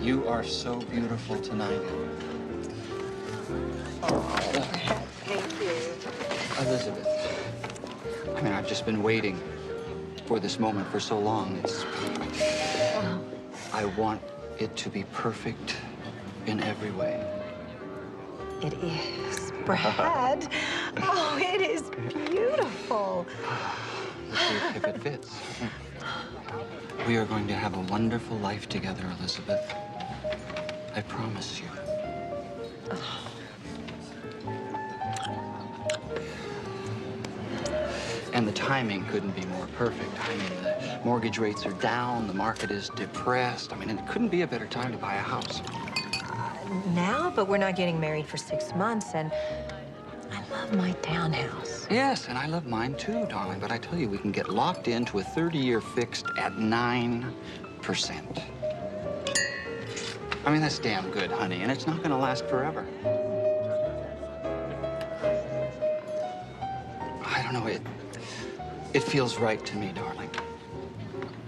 You are so beautiful tonight. Thank you. Elizabeth, I mean, I've just been waiting for this moment for so long. I want it to be perfect in every way. It is, Brad. Oh, it is beautiful. Let's see if it fits. We are going to have a wonderful life together, Elizabeth. I promise you. And the timing couldn't be more perfect. I mean, the mortgage rates are down, the market is depressed. I mean, it couldn't be a better time to buy a house. Now, but we're not getting married for 6 months, and I love my townhouse. Yes, and I love mine too, darling. But I tell you, we can get locked into a 30-year fixed at 9%. I mean, that's damn good, honey, and it's not gonna last forever. I don't know, it feels right to me, darling.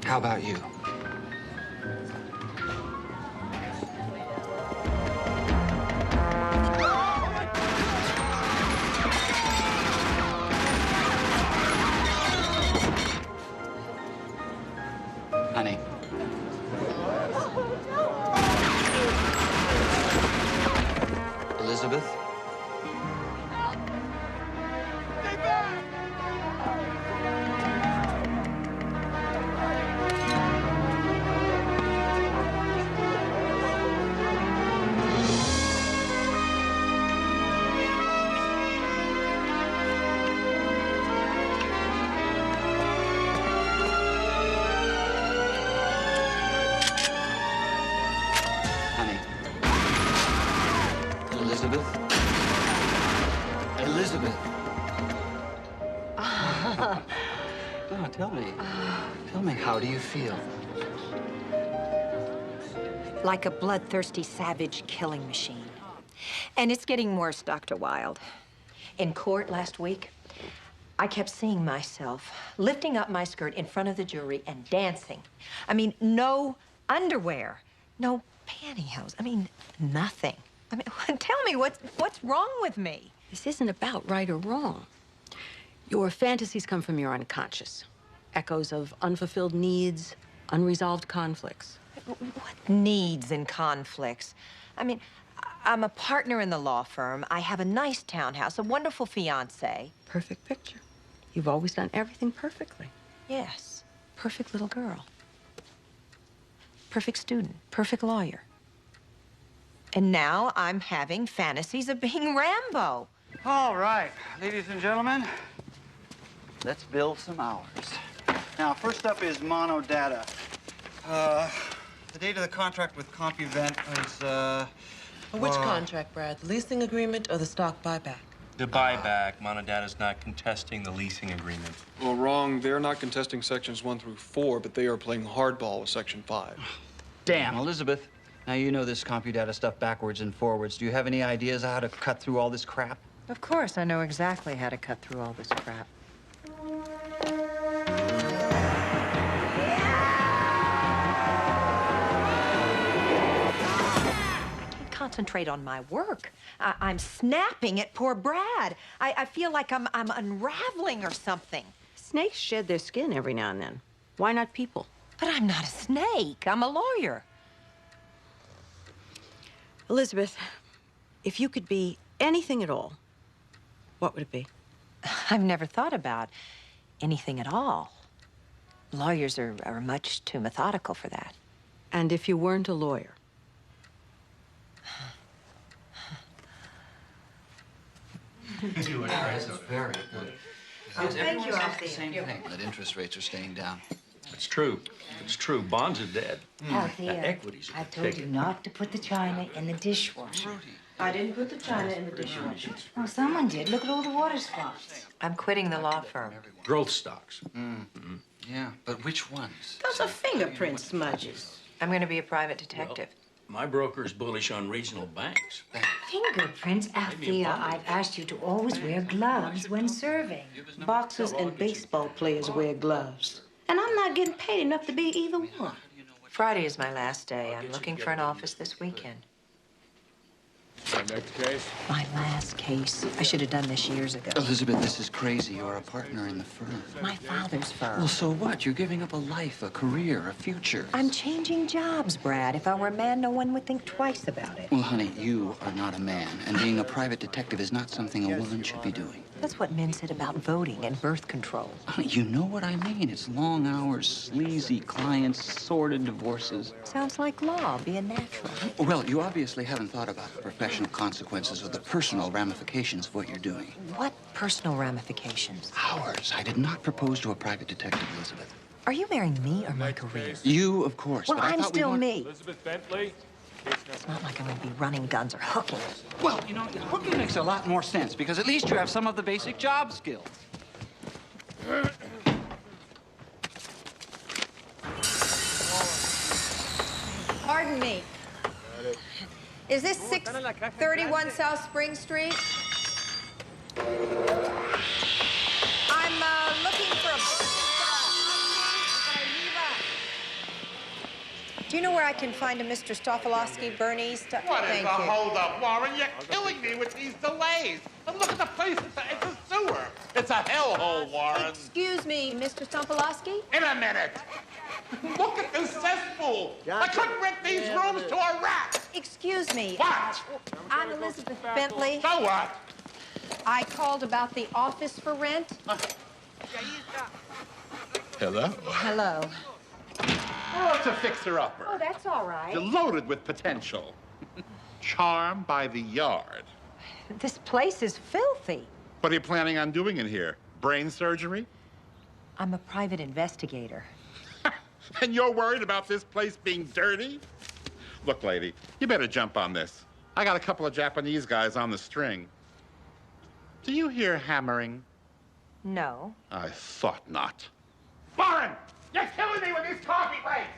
How about you? Honey. Elizabeth? Honey. Elizabeth? Elizabeth! No, tell me, how do you feel? Like a bloodthirsty savage killing machine. And it's getting worse, Dr. Wilde. In court last week, I kept seeing myself lifting up my skirt in front of the jury and dancing. I mean, no underwear, no pantyhose. I mean, nothing. I mean, tell me, what's wrong with me? This isn't about right or wrong. Your fantasies come from your unconscious. Echoes of unfulfilled needs, unresolved conflicts. What needs and conflicts? I mean, I'm a partner in the law firm. I have a nice townhouse, a wonderful fiancé. Perfect picture. You've always done everything perfectly. Yes, perfect little girl. Perfect student, perfect lawyer. And now I'm having fantasies of being Rambo. All right, ladies and gentlemen, let's build some hours. Now, first up is monodata. The date of the contract with CompuVent was, Which contract, Brad? The leasing agreement or the stock buyback? The buyback. Monodata's not contesting the leasing agreement. Well, wrong. They're not contesting sections 1 through 4, but they are playing hardball with section 5. Damn, Elizabeth. Now, you know this CompuData stuff backwards and forwards. Do you have any ideas of how to cut through all this crap? Of course, I know exactly how to cut through all this crap. Concentrate on my work. I'm snapping at poor Brad. I feel like I'm unraveling or something. Snakes shed their skin every now and then. Why not people? But I'm not a snake. I'm a lawyer. Elizabeth, if you could be anything at all, what would it be? I've never thought about anything at all. Lawyers are much too methodical for that. And if you weren't a lawyer? That's very good. Thank you, The Althea. same thing, that interest rates are staying down. It's true. It's true. Bonds are dead. Althea, Equities are I told you not to put the china in the dishwasher. I didn't put the china in the dishwasher. Well, someone did. Look at all the water spots. I'm quitting the law firm. Growth stocks. Yeah, but which ones? Those are fingerprint smudges. I'm going to be a private detective. My broker's bullish on regional banks. Fingerprints, Althea, I've asked you to always wear gloves when serving. Boxers and baseball players wear gloves. And I'm not getting paid enough to be either one. Friday is my last day. I'm looking for an office this weekend. My next case? My last case. I should have done this years ago. Elizabeth, this is crazy. You're a partner in the firm. My father's firm. Well, so what? You're giving up a life, a career, a future. I'm changing jobs, Brad. If I were a man, no one would think twice about it. Well, honey, you are not a man, and being a private detective is not something a woman should be doing. That's what men said about voting and birth control. Honey, you know what I mean. It's long hours, sleazy clients, sordid divorces. Sounds like law, being natural. Well, you obviously haven't thought about the professional consequences or the personal ramifications of what you're doing. What personal ramifications? Ours. I did not propose to a private detective, Elizabeth. Are you marrying me or my career? You, of course. Well, but I I'm thought we still want- me. Elizabeth Bentley? It's not like I'm going to be running guns or hooking. Well, you know, hooking makes a lot more sense because at least you have some of the basic job skills. Pardon me. Is this 631 South Spring Street? I'm looking for a... Do you know where I can find a Mr. Stoffalowski, Bernice? What is Thank the you. holdup, Warren? You're killing me with these delays. And look at the place. It's a sewer. It's a hellhole, Warren. Excuse me, Mr. Stoffalowski? In a minute. Look at this cesspool. I couldn't rent these rooms to a rat. Excuse me. What? I'm Elizabeth Bentley. So what? I called about the office for rent. Hello? Hello. Oh, it's a fixer-upper. Oh, that's all right. You're loaded with potential. Charm by the yard. This place is filthy. What are you planning on doing in here? Brain surgery? I'm a private investigator. And you're worried about this place being dirty? Look, lady, you better jump on this. I got a couple of Japanese guys on the string. Do you hear hammering? No. I thought not. Warren! You're killing me with these coffee plates!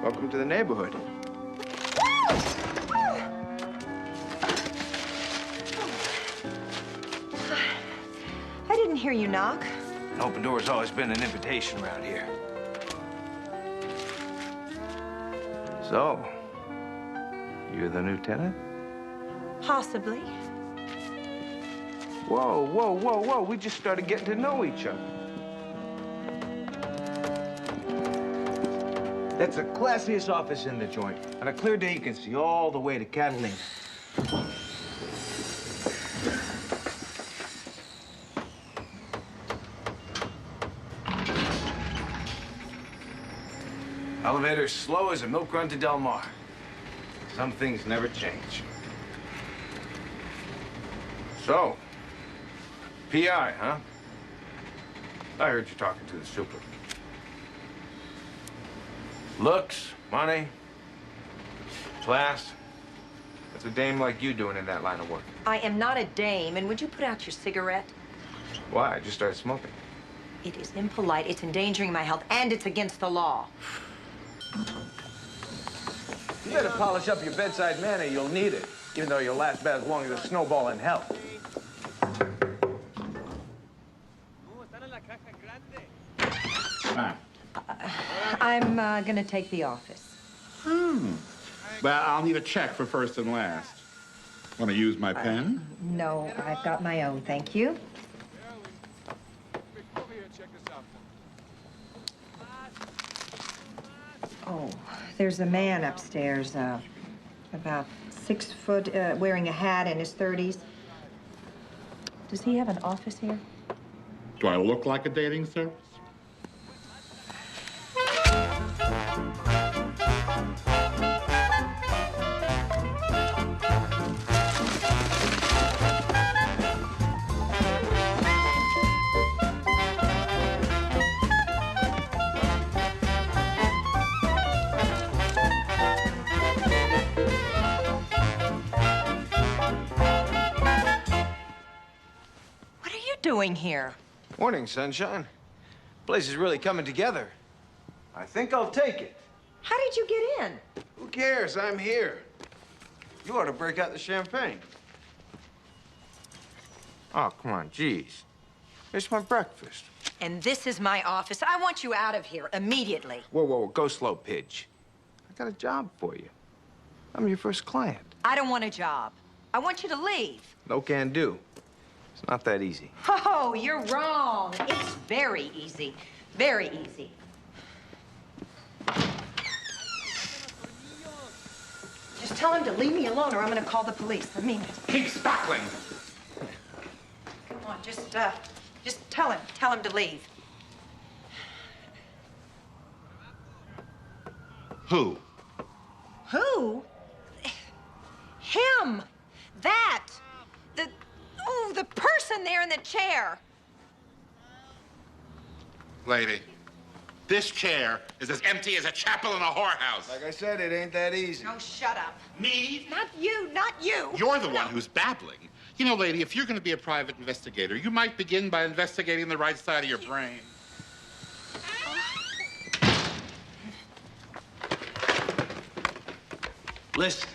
Welcome to the neighborhood. I didn't hear you knock. An open door's always been an invitation around here. So, you're the new tenant? Possibly. Whoa, whoa, whoa, whoa. We just started getting to know each other. That's the classiest office in the joint. On a clear day, you can see all the way to Catalina. Elevator's slow as a milk run to Del Mar. Some things never change. So, PI, huh? I heard you talking to the super. Looks, money, class. What's a dame like you doing in that line of work? I am not a dame, and would you put out your cigarette? Why? I just started smoking. It is impolite, it's endangering my health, and it's against the law. You better polish up your bedside manner. You'll need it, even though you'll last about as long as a snowball in hell. I'm gonna take the office. Well, I'll need a check for first and last. Want to use my pen? No, I've got my own, thank you. Oh, there's a man upstairs, about 6 foot, wearing a hat, in his 30s. Does he have an office here? Do I look like a dating service? doing here? Morning, sunshine. Place is really coming together. I think I'll take it. How did you get in? Who cares? I'm here. You ought to break out the champagne. Oh, come on, geez. It's my breakfast. And this is my office. I want you out of here immediately. Whoa, whoa, whoa, go slow, Pidge. I got a job for you. I'm your first client. I don't want a job. I want you to leave. No can do. It's not that easy. Oh, you're wrong. It's very easy. Very easy. Just tell him to leave me alone or I'm gonna call the police. I mean it. Keep spackling. Come on, just tell him. Tell him to leave. Who? Who? Him. That. The person there in the chair. Lady, this chair is as empty as a chapel in a whorehouse. Like I said, it ain't that easy. Oh, shut up. Me? Not you, not you. You're the one who's babbling. You know, lady, if you're going to be a private investigator, you might begin by investigating the right side of your brain. Listen.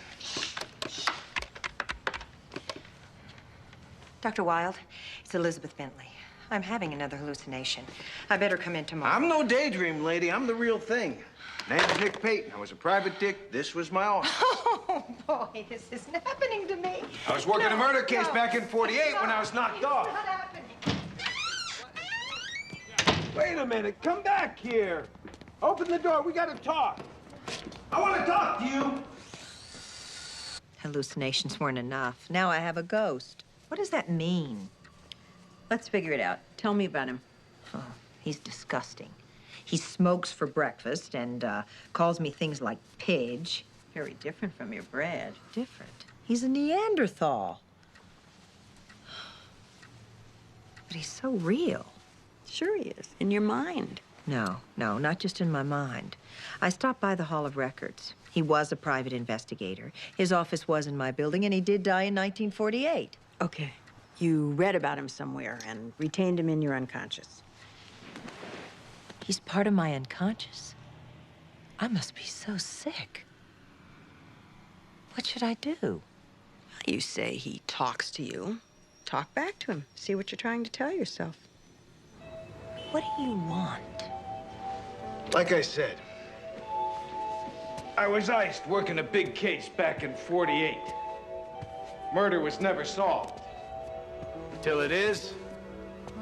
Dr. Wilde, it's Elizabeth Bentley. I'm having another hallucination. I better come in tomorrow. I'm no daydream, lady. I'm the real thing. Name's Nick Payton. I was a private dick. This was my office. Oh, boy, this isn't happening to me. I was working a murder case back in '48 when I was knocked off. It's not happening. Wait a minute. Come back here. Open the door. We gotta talk. I want to talk to you. Hallucinations weren't enough. Now I have a ghost. What does that mean? Let's figure it out. Tell me about him. Oh, he's disgusting. He smokes for breakfast and calls me things like Pidge. Very different from your Brad. Different. He's a Neanderthal. But he's so real. Sure he is. In your mind. No, not just in my mind. I stopped by the Hall of Records. He was a private investigator. His office was in my building, and he did die in 1948. Okay. You read about him somewhere and retained him in your unconscious. He's part of my unconscious. I must be so sick. What should I do? You say he talks to you. Talk back to him. See what you're trying to tell yourself. What do you want? Like I said, I was iced working a big case back in '48. Murder was never solved. Till it is,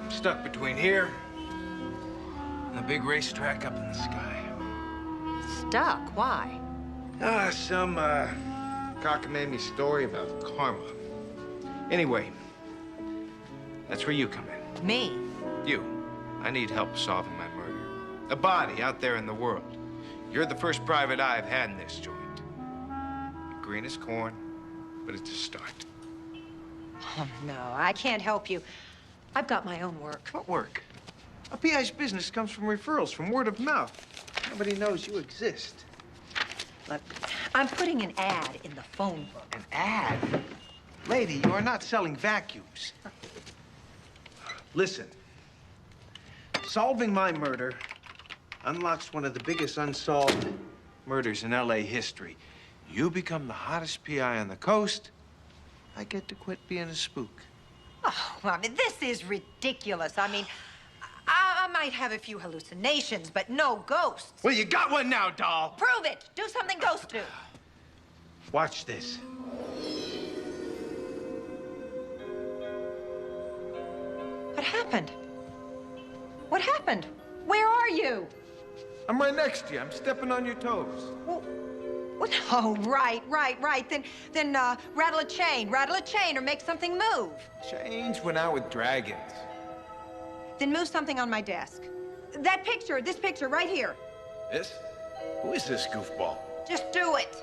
I'm stuck between here and the big racetrack up in the sky. Stuck? Why? Some cockamamie story about karma. Anyway, that's where you come in. Me? You. I need help solving my murder. A body out there in the world. You're the first private eye I've had in this joint. Green as corn, but it's a start. Oh, no, I can't help you. I've got my own work. What work? A PI's business comes from referrals, from word of mouth. Nobody knows you exist. Look, I'm putting an ad in the phone book. An ad? Lady, you are not selling vacuums. Listen. Solving my murder unlocks one of the biggest unsolved murders in LA history. You become the hottest PI on the coast. I get to quit being a spook. Oh, I mean, this is ridiculous. I mean, I might have a few hallucinations, but no ghosts. Well, you got one now, doll. Prove it. Do something ghosts do. Watch this. What happened? What happened? Where are you? I'm right next to you. I'm stepping on your toes. Well, what? Oh, right. Then rattle a chain, or make something move. Chains went out with dragons. Then move something on my desk. That picture, this picture right here. This? Who is this goofball? Just do it.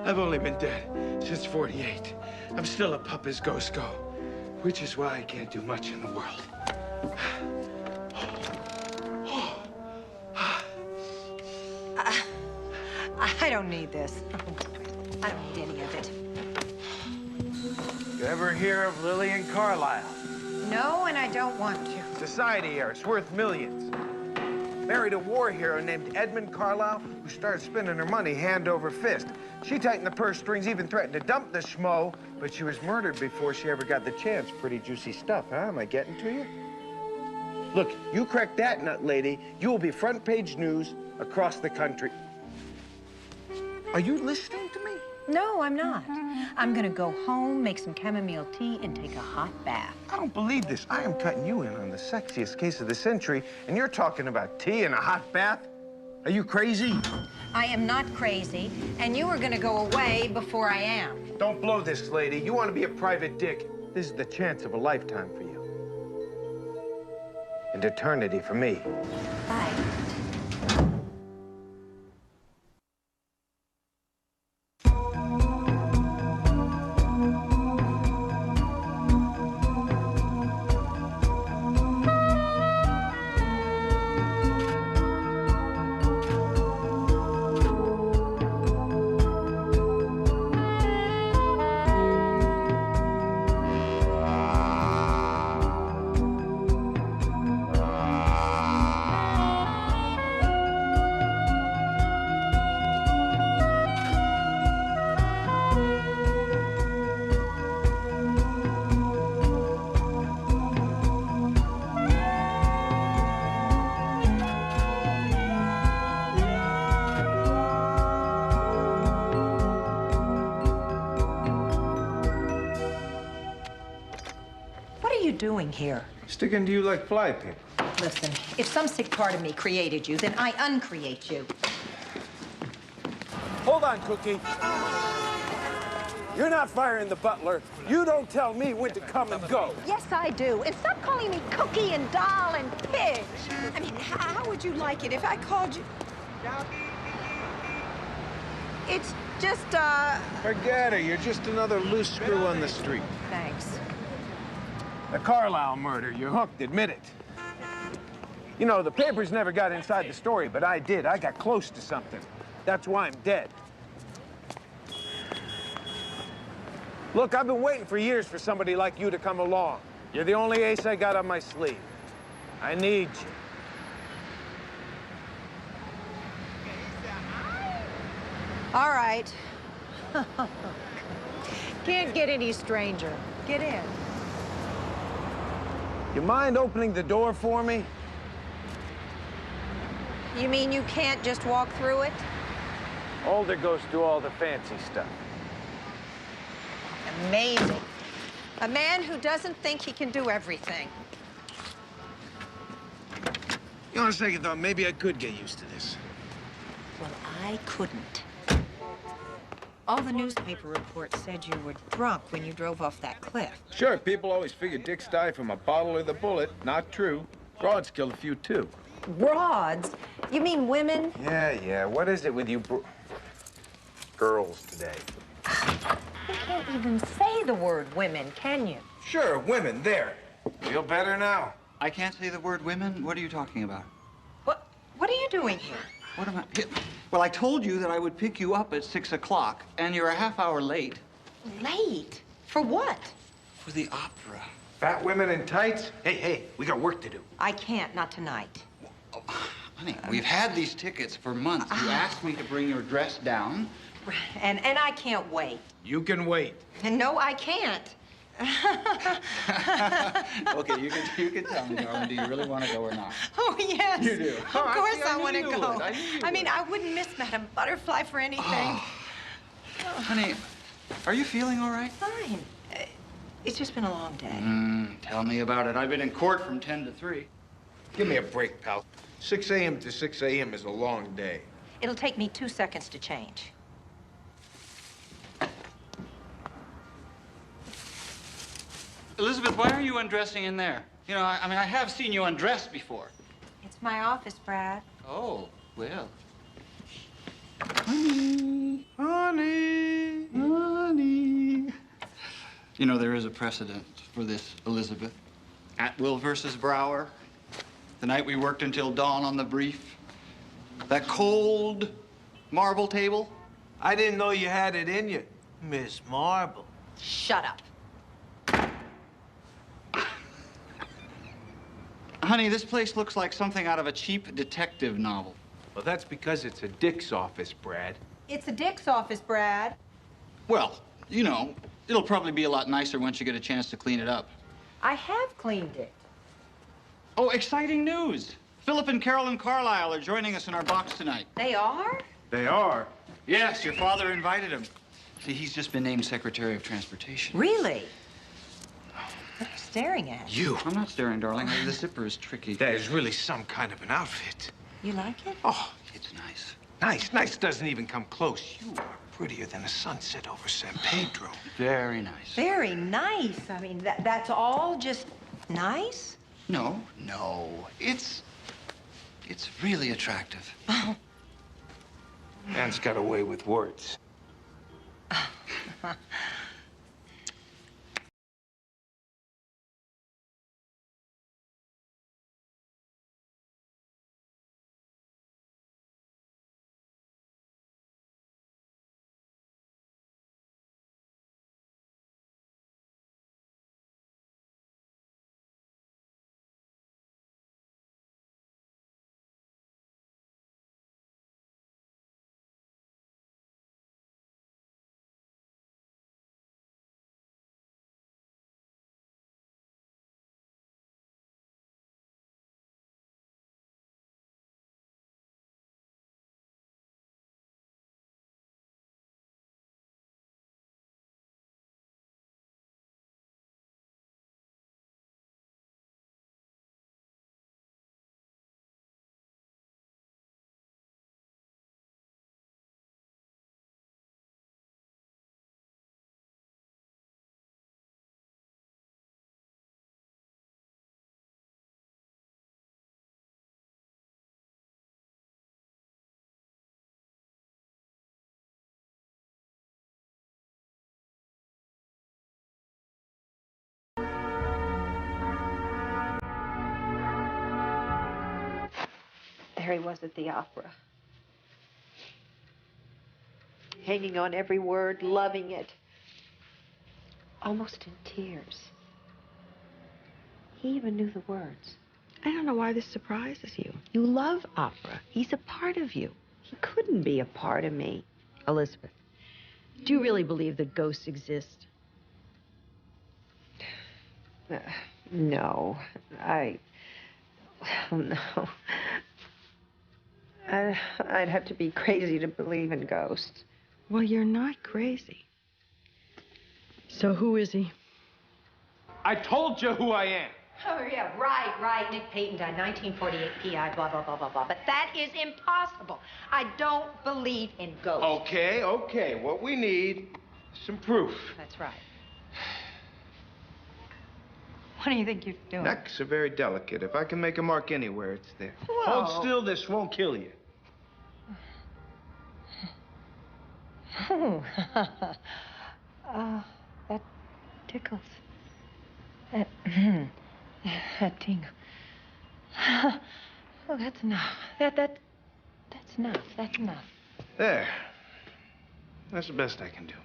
I've only been dead since '48. I'm still a pup as ghosts go. Which is why I can't do much in the world. I don't need this. I don't need any of it. You ever hear of Lillian Carlisle? No, and I don't want to. Society heiress, worth millions. Married a war hero named Edmund Carlisle, who started spending her money hand over fist. She tightened the purse strings, even threatened to dump the schmo, but she was murdered before she ever got the chance. Pretty juicy stuff, huh? Am I getting to you? Look, you crack that nut, lady, you will be front page news across the country. Are you listening to me? No, I'm not. I'm gonna go home, make some chamomile tea, and take a hot bath. I don't believe this. I am cutting you in on the sexiest case of the century, and you're talking about tea and a hot bath? Are you crazy? I am not crazy, and you are gonna go away before I am. Don't blow this, lady. You want to be a private dick. This is the chance of a lifetime for you. And eternity for me. Bye. Doing here? Sticking to you like fly paper. Listen, if some sick part of me created you, then I uncreate you. Hold on, Cookie. You're not firing the butler. You don't tell me when to come and go. Yes, I do. And stop calling me Cookie and Doll and Pidge. I mean, how would you like it if I called you? It's just, Forget her. You're just another loose screw on the street. Thanks. The Carlisle murder, you're hooked, admit it. You know, the papers never got inside the story, but I did. I got close to something. That's why I'm dead. Look, I've been waiting for years for somebody like you to come along. You're the only ace I got on my sleeve. I need you. All right. Can't get any stranger. Get in. You mind opening the door for me? You mean you can't just walk through it? Older goes through all the fancy stuff. Amazing. A man who doesn't think he can do everything. You know, on a second thought, maybe I could get used to this. Well, I couldn't. All the newspaper reports said you were drunk when you drove off that cliff. Sure, people always figure dicks die from a bottle or the bullet. Not true. Broads killed a few, too. Broads? You mean women? Yeah. What is it with you girls today? You can't even say the word women, can you? Sure, women, there. Feel better now? I can't say the word women? What are you talking about? What are you doing here? What am I? Well, I told you that I would pick you up at 6 o'clock, and you're a half hour late. Late? For what? For the opera. Fat women in tights? Hey, we got work to do. I can't, not tonight. Oh, honey, we've had these tickets for months. You asked me to bring your dress down. And I can't wait. You can wait. And no, I can't. Okay, you can tell me, darling, do you really want to go or not? Oh, yes. You do. Of course I want to knew you go. would. I knew you I mean, would. I wouldn't miss Madame Butterfly for anything. Honey, are you feeling all right? Fine. It's just been a long day. Tell me about it. I've been in court from 10 to 3. Give me a break, pal. 6 a.m. to 6 a.m. is a long day. It'll take me 2 seconds to change. Elizabeth, why are you undressing in there? You know, I mean, I have seen you undressed before. It's my office, Brad. Oh, well. Honey. You know, there is a precedent for this, Elizabeth. Atwill versus Brower. The night we worked until dawn on the brief. That cold marble table. I didn't know you had it in you, Miss Marble. Shut up. Honey, this place looks like something out of a cheap detective novel. Well, that's because it's a Dick's office, Brad. It's a Dick's office, Brad. Well, you know, it'll probably be a lot nicer once you get a chance to clean it up. I have cleaned it. Oh, exciting news. Philip and Carolyn Carlisle are joining us in our box tonight. They are? They are. Yes, your father invited him. See, he's just been named Secretary of Transportation. Really? What are you staring at? You. I'm not staring, darling. The zipper is tricky. That is really some kind of an outfit. You like it? Oh, It's nice. nice. Nice doesn't even come close. You are prettier than a sunset over San Pedro. Very nice. Very nice. I mean, that's all just nice? No. It's really attractive. Man's got a way with words. There he was at the opera. Hanging on every word, loving it. Almost in tears. He even knew the words. I don't know why this surprises you. You love opera. He's a part of you. He couldn't be a part of me. Elizabeth, do you really believe that ghosts exist? No. No. I'd have to be crazy to believe in ghosts. Well, you're not crazy. So who is he? I told you who I am. Oh, yeah, right. Nick Payton died 1948 PI, blah, blah, blah, blah, blah. But that is impossible. I don't believe in ghosts. Okay. What we need is some proof. That's right. What do you think you're doing? Necks are very delicate. If I can make a mark anywhere, it's there. Whoa. Hold still, this won't kill you. Oh. That tickles. That tingle. Oh, that's enough. That's enough. That's enough. There. That's the best I can do.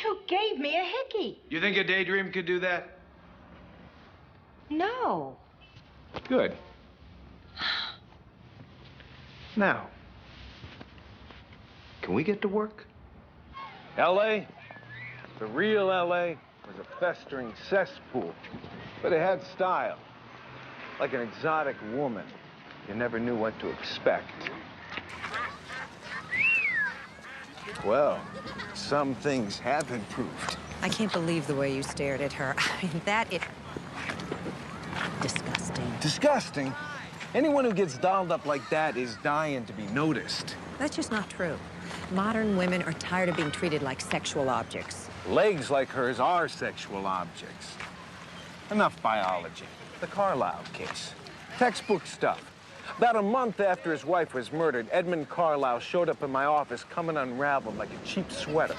You gave me a hickey. You think a daydream could do that? No. Good. Now, can we get to work? L.A., the real L.A., was a festering cesspool, but it had style. Like an exotic woman. You never knew what to expect. Well, some things have improved. I can't believe the way you stared at her. I mean, disgusting. Disgusting? Anyone who gets dolled up like that is dying to be noticed. That's just not true. Modern women are tired of being treated like sexual objects. Legs like hers are sexual objects. Enough biology. The Carlisle case. Textbook stuff. About a month after his wife was murdered, Edmund Carlisle showed up in my office coming unraveled like a cheap sweater.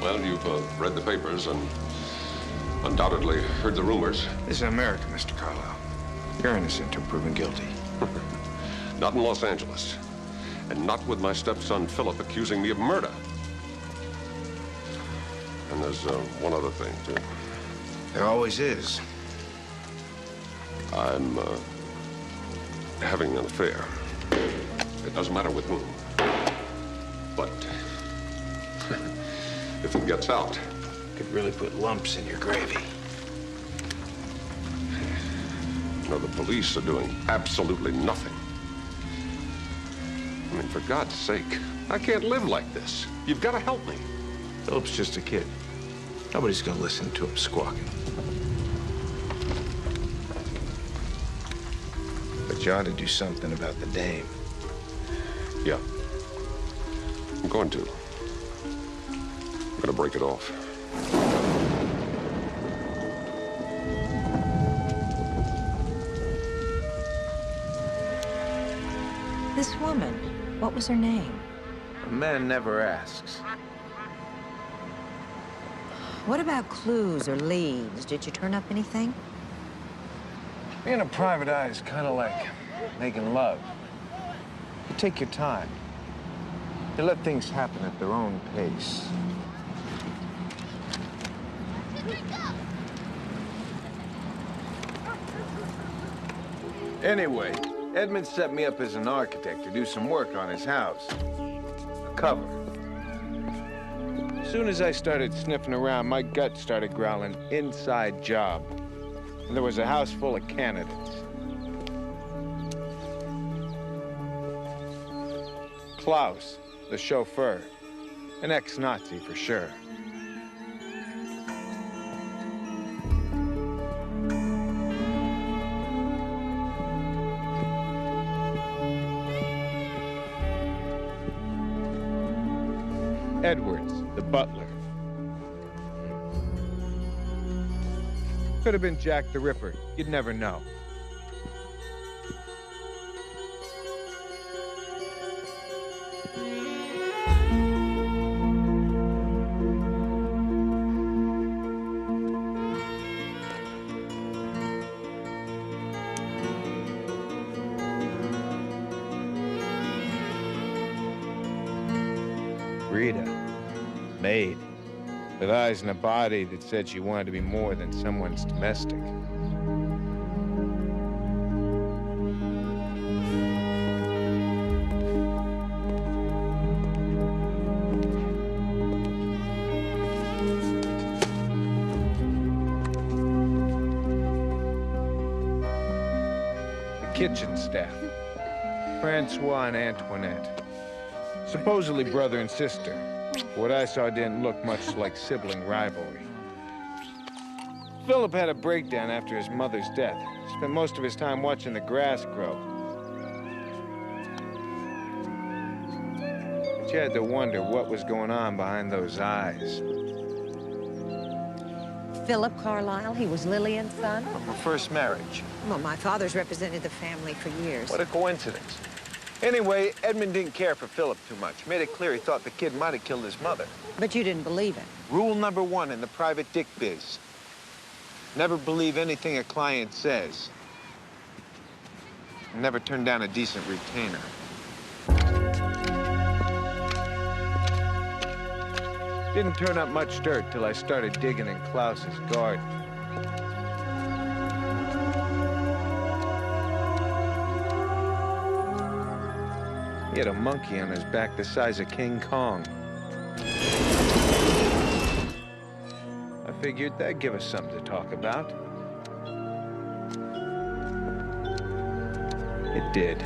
Well, you've read the papers and undoubtedly heard the rumors. This is America, Mr. Carlisle. You're innocent until proven guilty. Not in Los Angeles. And not with my stepson, Philip, accusing me of murder. And there's one other thing, too. There always is. I'm having an affair. It doesn't matter with whom. But if it gets out, Could really put lumps in your gravy. you know, the police are doing absolutely nothing. I mean, for God's sake, I can't live like this. You've got to help me. Philip's just a kid. Nobody's gonna listen to him squawking. But you ought to do something about the dame. Yeah. I'm going to. I'm gonna break it off. This woman, what was her name? A man never asks. What about clues or leads? Did you turn up anything? Being a private eye is kind of like making love. You take your time. You let things happen at their own pace. Anyway, Edmund set me up as an architect to do some work on his house. A cover. As soon as I started sniffing around, my gut started growling, inside job. And there was a house full of candidates. Klaus, the chauffeur. An ex-Nazi for sure. Edwards, the butler. Could have been Jack the Ripper. You'd never know. Rita, maid, with eyes and a body that said she wanted to be more than someone's domestic. The kitchen staff, Francois and Antoinette. Supposedly brother and sister. What I saw didn't look much like sibling rivalry. Philip had a breakdown after his mother's death. Spent most of his time watching the grass grow. But you had to wonder what was going on behind those eyes. Philip Carlisle, he was Lillian's son? From her first marriage. Well, my father's represented the family for years. What a coincidence. Anyway, Edmund didn't care for Philip too much. Made it clear he thought the kid might have killed his mother. But you didn't believe it. Rule number 1 in the private dick biz. Never believe anything a client says. And never turn down a decent retainer. Didn't turn up much dirt till I started digging in Klaus's garden. He had a monkey on his back the size of King Kong. I figured that'd give us something to talk about. It did.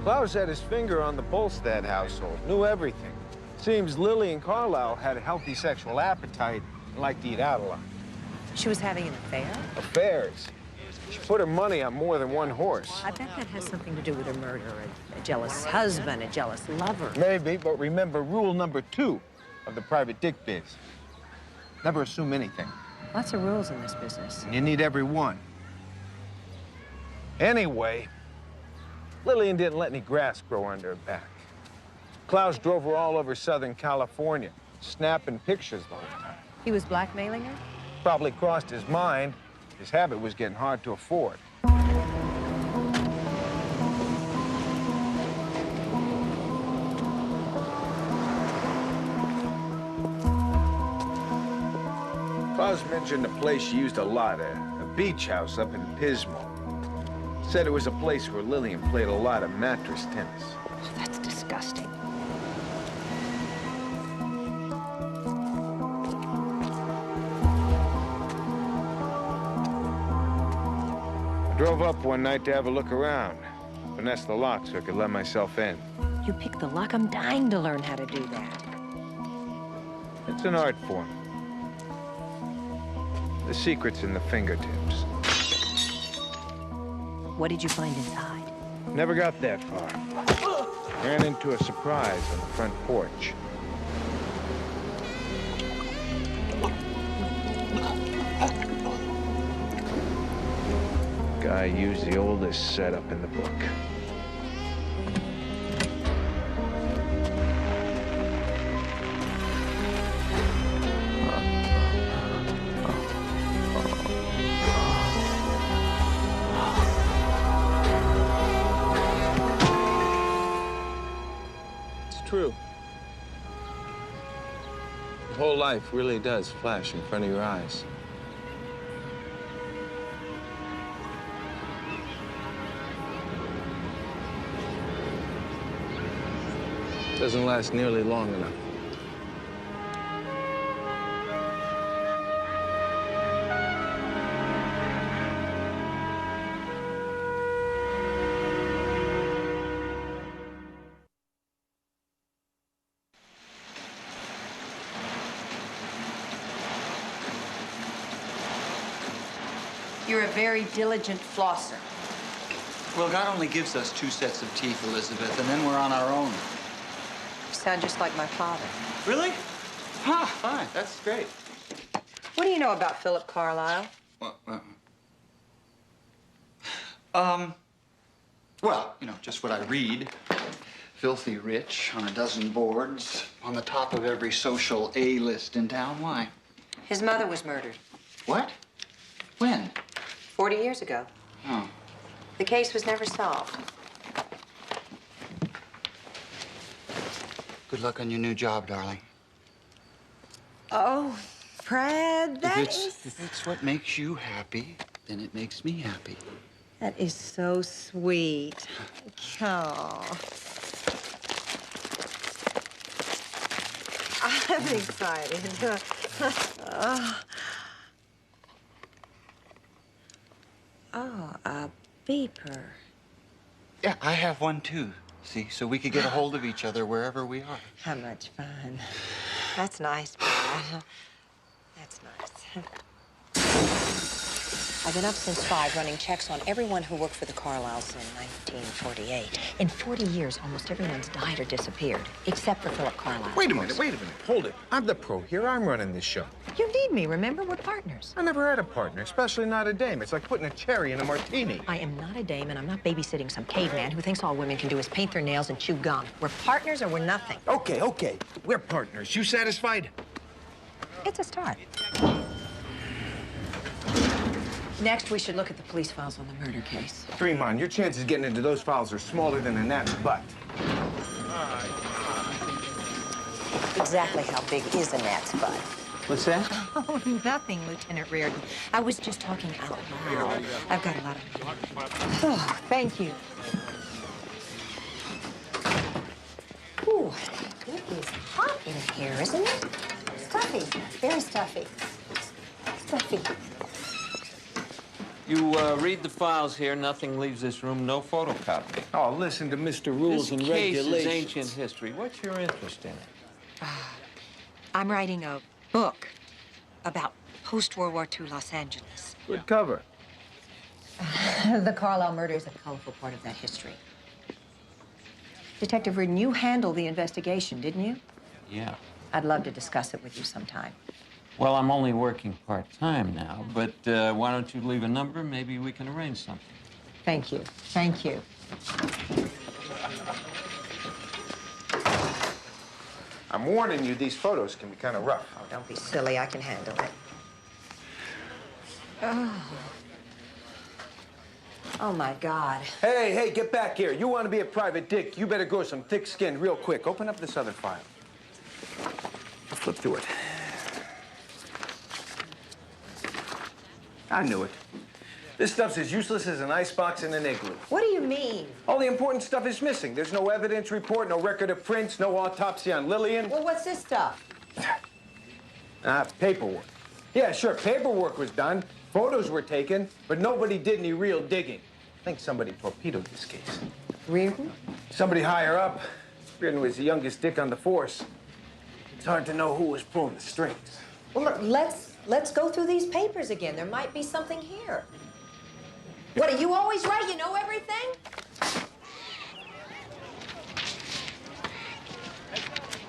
Klaus had his finger on the Bolstad household, knew everything. Seems Lillian Carlisle had a healthy sexual appetite and liked to eat out a lot. She was having an affair? Affairs. She put her money on more than one horse. I bet that has something to do with her murder. A jealous husband, a jealous lover. Maybe, but remember rule number 2 of the private dick biz. Never assume anything. Lots of rules in this business. And you need every one. Anyway, Lillian didn't let any grass grow under her back. Klaus drove her all over Southern California, snapping pictures the whole time. He was blackmailing her? Probably crossed his mind. His habit was getting hard to afford. Klaus mentioned a place she used a lot, a beach house up in Pismo. Said it was a place where Lillian played a lot of mattress tennis. That's disgusting. I drove up one night to have a look around. Finessed the lock so I could let myself in. You picked the lock? I'm dying to learn how to do that. It's an art form. The secret's in the fingertips. What did you find inside? Never got that far. Ran into a surprise on the front porch. Guy used the oldest setup in the book. True. The whole life really does flash in front of your eyes. Doesn't last nearly long enough. You're a very diligent flosser. Well, God only gives us 2 sets of teeth, Elizabeth, and then we're on our own. You sound just like my father. Really? Ah, fine. That's great. What do you know about Philip Carlyle? Well, you know, just what I read. Filthy rich, on a dozen boards, on the top of every social A list in town. Why? His mother was murdered. What? When? 40 years ago. Oh. The case was never solved. Good luck on your new job, darling. Oh, Brad, If it's what makes you happy, then it makes me happy. That is so sweet. Oh. I'm excited. Oh, a beeper. Yeah, I have one too. See, so we could get a hold of each other wherever we are. How much fun. That's nice, Brad. That's nice. I've been up since 5 running checks on everyone who worked for the Carlyles in 1948. In 40 years, almost everyone's died or disappeared, except for Philip Carlyle. Wait a minute. Hold it. I'm the pro here. I'm running this show. You need me, remember? We're partners. I never had a partner, especially not a dame. It's like putting a cherry in a martini. I am not a dame, and I'm not babysitting some caveman who thinks all women can do is paint their nails and chew gum. We're partners or we're nothing. Okay. We're partners. You satisfied? It's a start. Next, we should look at the police files on the murder case. Dream on. Your chances of getting into those files are smaller than a gnat's butt. Exactly how big is a gnat's butt? What's that? Oh, nothing, Lieutenant Reardon. I was just talking out loud. I've got a lot of... Oh, thank you. Ooh, it is hot in here, isn't it? Stuffy, very stuffy. Stuffy. You read the files here. Nothing leaves this room. No photocopy. Oh, listen to Mr. Rules and This case Regulations. is ancient history. What's your interest in it? I'm writing a book about post-World War II Los Angeles. Good cover. The Carlyle murder is a colorful part of that history. Detective Reardon, you handled the investigation, didn't you? Yeah. I'd love to discuss it with you sometime. Well, I'm only working part-time now, but why don't you leave a number? Maybe we can arrange something. Thank you. Thank you. I'm warning you, these photos can be kind of rough. Oh, don't be silly. I can handle it. Oh. Oh, my God. Hey, get back here. You want to be a private dick, you better grow some thick skin real quick. Open up this other file. I'll flip through it. I knew it. This stuff's as useless as an icebox in an igloo. What do you mean? All the important stuff is missing. There's no evidence report, no record of prints, no autopsy on Lillian. Well, what's this stuff? Paperwork. Yeah, sure, paperwork was done. Photos were taken, but nobody did any real digging. I think somebody torpedoed this case. Reardon? Somebody higher up. Reardon was the youngest dick on the force. It's hard to know who was pulling the strings. Well, look, let's go through these papers again. There might be something here. What, are you always right? You know everything?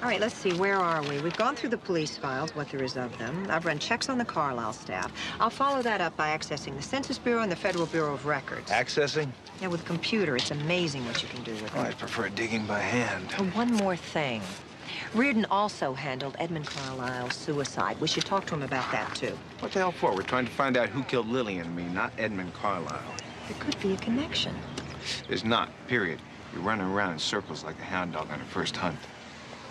All right, let's see, where are we? We've gone through the police files, what there is of them. I've run checks on the Carlisle staff. I'll follow that up by accessing the Census Bureau and the Federal Bureau of Records. Accessing? Yeah, with a computer, it's amazing what you can do with it. Oh, I prefer digging by hand. Oh, one more thing. Reardon also handled Edmund Carlisle's suicide. We should talk to him about that, too. What the hell for? We're trying to find out who killed Lillian and me, not Edmund Carlisle. There could be a connection. There's not, period. You're running around in circles like a hound dog on her first hunt.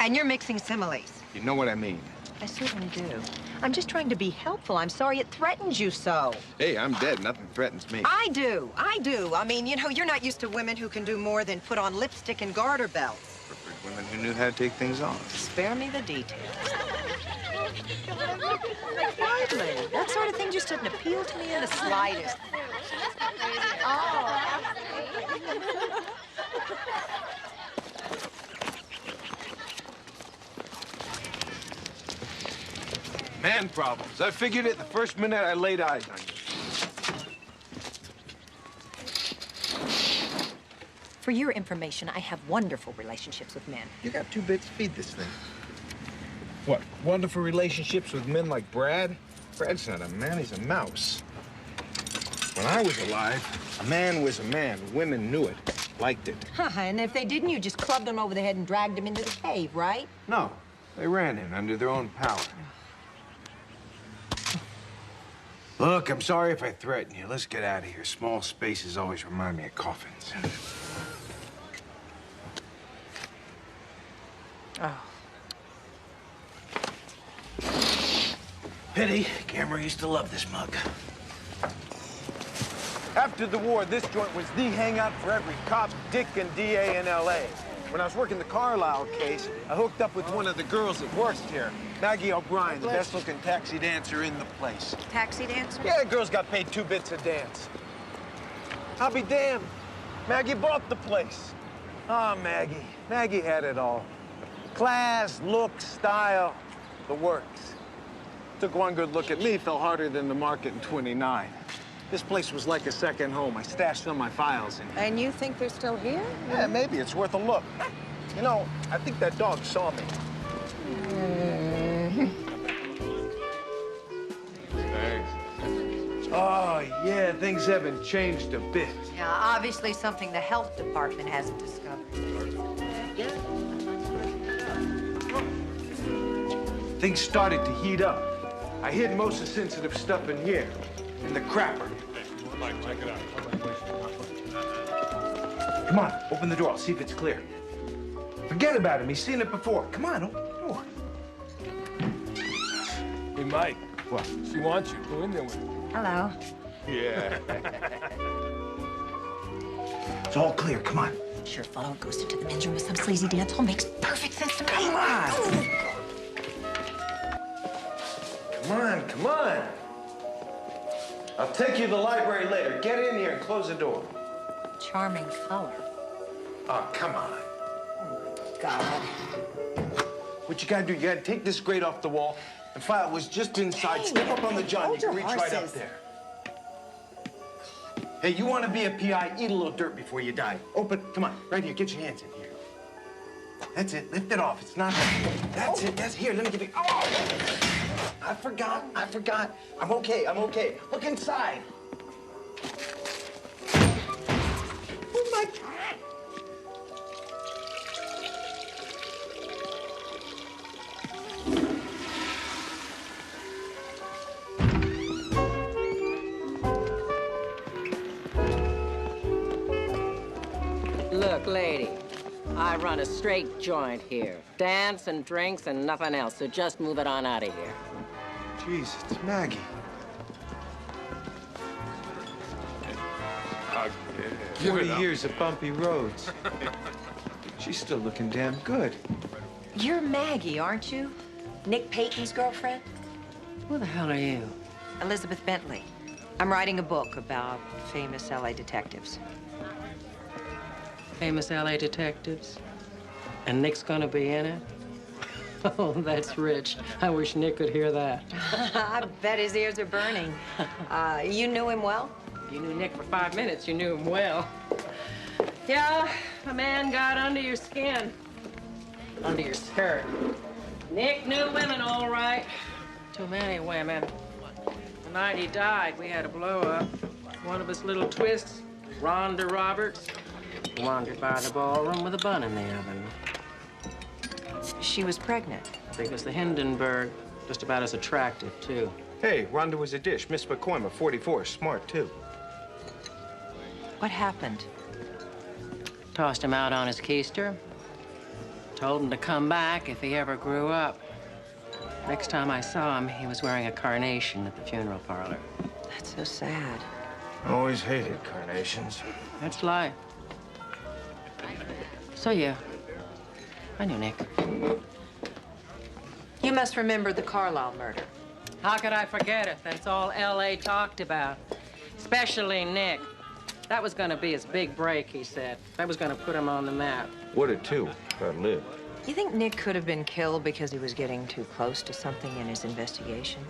And you're mixing similes. You know what I mean. I certainly do. I'm just trying to be helpful. I'm sorry it threatens you so. Hey, I'm dead. Nothing threatens me. I do. I mean, you know, you're not used to women who can do more than put on lipstick and garter belts. Preferred women who knew how to take things off. Spare me the details. Hardly. That sort of thing just doesn't appeal to me in the slightest. Oh. Man problems. I figured it the first minute I laid eyes on you. For your information, I have wonderful relationships with men. You got 2 bits, feed this thing. What, wonderful relationships with men like Brad? Brad's not a man, he's a mouse. When I was alive, a man was a man. Women knew it, liked it. And if they didn't, you just clubbed them over the head and dragged them into the cave, right? No, they ran in under their own power. Look, I'm sorry if I threaten you. Let's get out of here. Small spaces always remind me of coffins. Oh. Pity. Camera used to love this mug. After the war, this joint was the hangout for every cop, dick, and DA in L.A. When I was working the Carlisle case, I hooked up with one of the girls that works here, Maggie O'Brien, the best-looking taxi dancer in the place. Taxi dancer? Yeah, the girls got paid 2 bits a dance. I'll be damned. Maggie bought the place. Ah, Maggie. Maggie had it all. Class, look, style, the works. Took one good look at me, fell harder than the market in 29. This place was like a second home. I stashed some of my files in here. And you think they're still here? Yeah, maybe. It's worth a look. You know, I think that dog saw me. Oh, yeah, things haven't changed a bit. Yeah, obviously something the health department hasn't discovered. Things started to heat up. I hid most of the sensitive stuff in here, in the crapper. Come on, open the door. I'll see if it's clear. Forget about him. He's seen it before. Come on, open the door. Hey, Mike. What? She wants you. Go in there with her. Hello. Yeah. It's all clear. Come on. Sure, follow a ghost into the men's room with some sleazy dance hall makes perfect sense to me. Come on. Come on, come on. I'll take you to the library later. Get in here and close the door. Charming color. Oh, come on. God. What you gotta do, you gotta take this grate off the wall. The file was just inside. Step up on the john. You can reach right up there. Hey, you want to be a PI? Eat a little dirt before you die. Open. Come on. Right here. Get your hands in here. That's it. Lift it off. It's not. That's it. That's here. Let me give you. Oh! I forgot. I'm okay. Look inside. Oh, my Look, lady, I run a straight joint here. Dance and drinks and nothing else, so just move it on out of here. Jeez, it's Maggie. 40 years of bumpy roads. She's still looking damn good. You're Maggie, aren't you? Nick Payton's girlfriend? Who the hell are you? Elizabeth Bentley. I'm writing a book about famous LA detectives. Famous LA detectives? And Nick's gonna be in it? Oh, that's rich. I wish Nick could hear that. I bet his ears are burning. You knew him well? If you knew Nick for 5 minutes, you knew him well. Yeah, a man got under your skin. Under your skirt. Nick knew women, all right. Too many women. The night he died, we had a blow-up. One of his little twists, Rhonda Roberts, wandered by the ballroom with a bun in the oven. She was pregnant. Big as the Hindenburg. Just about as attractive, too. Hey, Rhonda was a dish. Miss McCormick, 44, smart, too. What happened? Tossed him out on his keister. Told him to come back if he ever grew up. Next time I saw him, he was wearing a carnation at the funeral parlor. That's so sad. I always hated carnations. That's life. So, yeah, I knew Nick. You must remember the Carlisle murder. How could I forget it? That's all L.A. talked about. Especially Nick. That was gonna be his big break, he said. That was gonna put him on the map. What a two. God live. You think Nick could have been killed because he was getting too close to something in his investigation?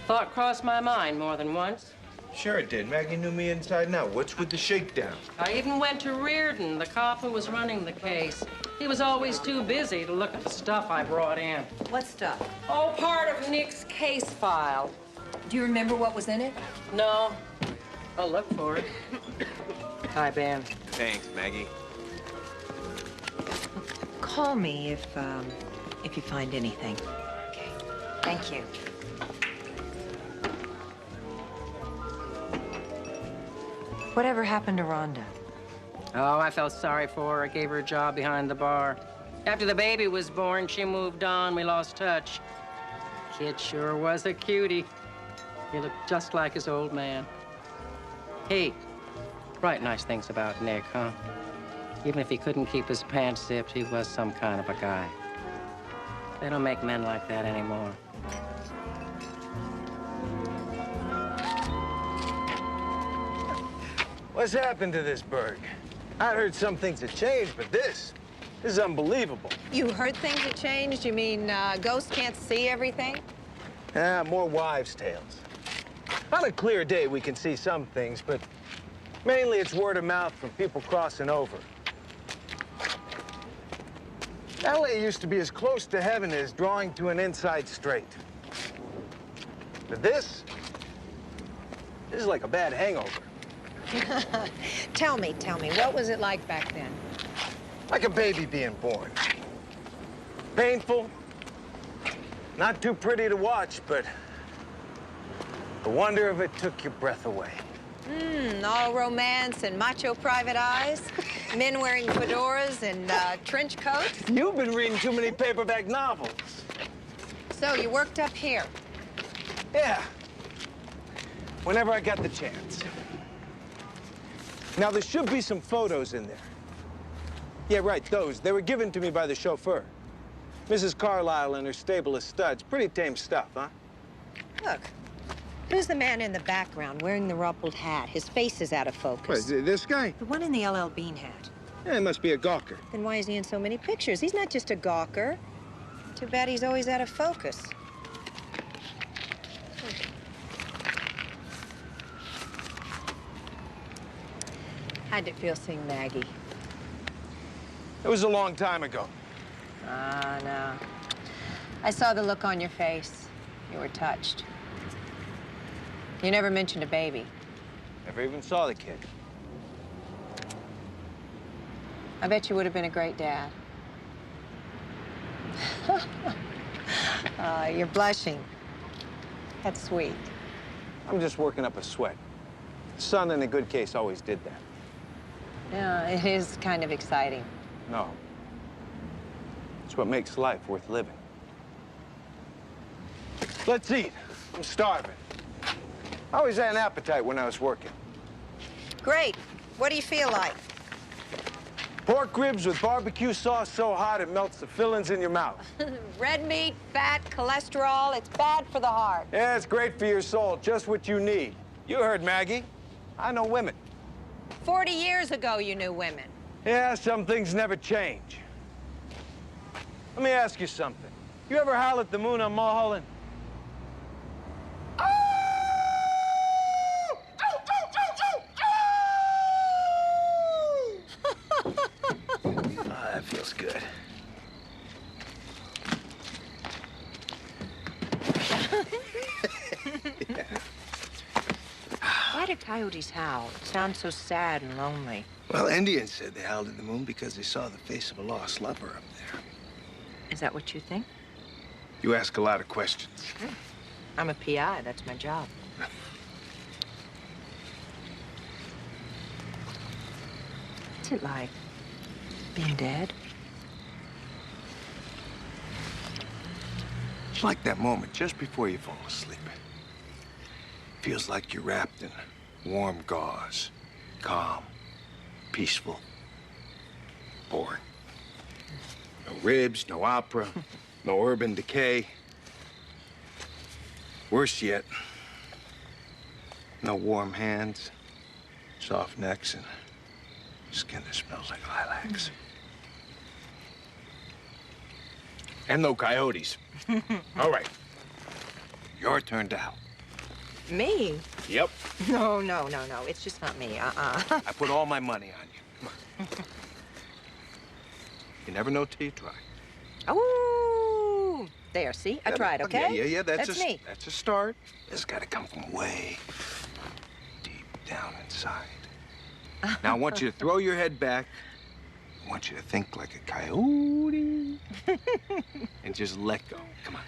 Thought crossed my mind more than once. Sure it did. Maggie knew me inside and out. What's with the shakedown? I even went to Reardon, the cop who was running the case. He was always too busy to look at the stuff I brought in. What stuff? Oh, part of Nick's case file. Do you remember what was in it? No. I'll look for it. Hi, Ben. Thanks, Maggie. Call me if you find anything. Okay. Thank you. Whatever happened to Rhonda? Oh, I felt sorry for her. I gave her a job behind the bar. After the baby was born, she moved on. We lost touch. Kid sure was a cutie. He looked just like his old man. Hey, write nice things about Nick, huh? Even if he couldn't keep his pants zipped, he was some kind of a guy. They don't make men like that anymore. What's happened to this burg? I heard some things had changed, but this is unbelievable. You heard things had changed? You mean ghosts can't see everything? Ah, more wives' tales. On a clear day, we can see some things, but mainly it's word of mouth from people crossing over. LA used to be as close to heaven as drawing to an inside straight. But this is like a bad hangover. Tell me, what was it like back then? Like a baby being born. Painful, not too pretty to watch, but the wonder of it took your breath away. All romance and macho private eyes, men wearing fedoras and trench coats. You've been reading too many paperback novels. So you worked up here? Yeah, whenever I got the chance. Now, there should be some photos in there. Yeah, right, those. They were given to me by the chauffeur. Mrs. Carlisle and her stable of studs. Pretty tame stuff, huh? Look, who's the man in the background wearing the rumpled hat? His face is out of focus. What, this guy? The one in the LL Bean hat. Yeah, he must be a gawker. Then why is he in so many pictures? He's not just a gawker. Too bad he's always out of focus. How'd it feel seeing Maggie? It was a long time ago. Ah, no. I saw the look on your face. You were touched. You never mentioned a baby. Never even saw the kid. I bet you would have been a great dad. You're blushing. That's sweet. I'm just working up a sweat. The son, in a good case, always did that. Yeah, it is kind of exciting. No. It's what makes life worth living. Let's eat. I'm starving. I always had an appetite when I was working. Great. What do you feel like? Pork ribs with barbecue sauce so hot it melts the fillings in your mouth. Red meat, fat, cholesterol, it's bad for the heart. Yeah, it's great for your soul, just what you need. You heard Maggie. I know women. 40 years ago, you knew women. Yeah, some things never change. Let me ask you something. You ever howl at the moon on Mulholland? That feels good. Why do coyotes howl? It sounds so sad and lonely. Well, Indians said they howled at the moon because they saw the face of a lost lover up there. Is that what you think? You ask a lot of questions. I'm a PI. That's my job. What's it like, being dead? It's like that moment just before you fall asleep. Feels like you're wrapped in warm gauze, calm, peaceful, boring. No ribs, no opera, no urban decay. Worse yet, no warm hands, soft necks, and skin that smells like lilacs. And no coyotes. All right. Your turn to howl. Me? Yep. No. It's just not me. I put all my money on you. Come on. You never know till you try. Oh, there. See, I tried. Okay. Yeah. That's me. That's a start. It's got to come from way deep down inside. Now I want you to throw your head back. I want you to think like a coyote, and just let go. Come on.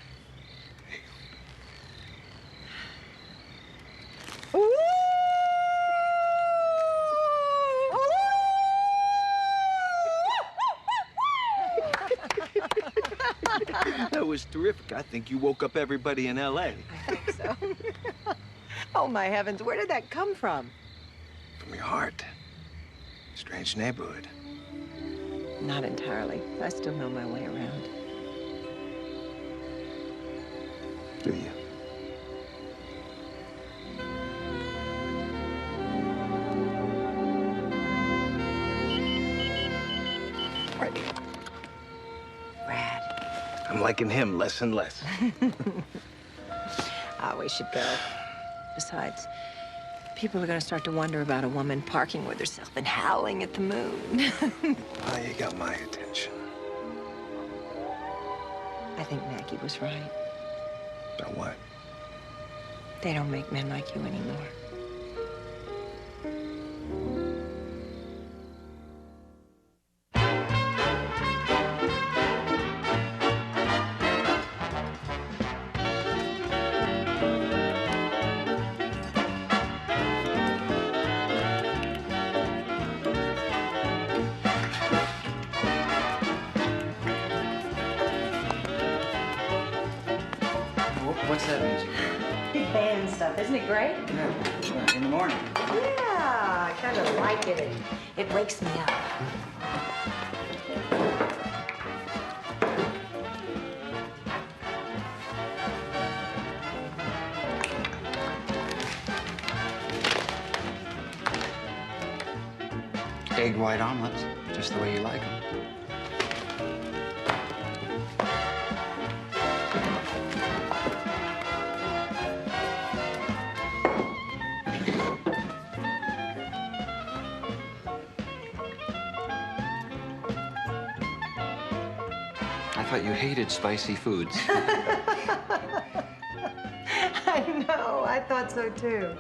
That was terrific. I think you woke up everybody in L.A. I think so. Oh, my heavens. Where did that come from? From your heart. Strange neighborhood. Not entirely. I still know my way around. Do you? Right. Brad. I'm liking him less and less. We should go. Besides, people are going to start to wonder about a woman parking with herself and howling at the moon. Well, you got my attention. I think Maggie was right. About what? They don't make men like you anymore. What's that music? Big band stuff. Isn't it great? Yeah, in the morning. Yeah, I kind of like it. It wakes me up. Egg white omelets, just the way you like them. I thought you hated spicy foods. I know. I thought so, too.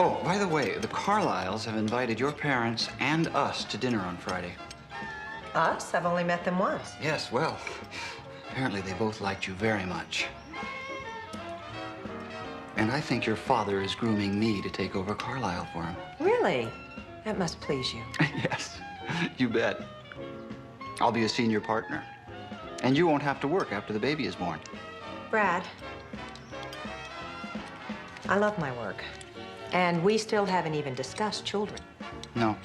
Oh, by the way, the Carlyles have invited your parents and us to dinner on Friday. Us? I've only met them once. Yes, well, apparently they both liked you very much. And I think your father is grooming me to take over Carlisle for him. Really? That must please you. Yes, you bet. I'll be a senior partner. And you won't have to work after the baby is born. Brad, I love my work. And we still haven't even discussed children. No.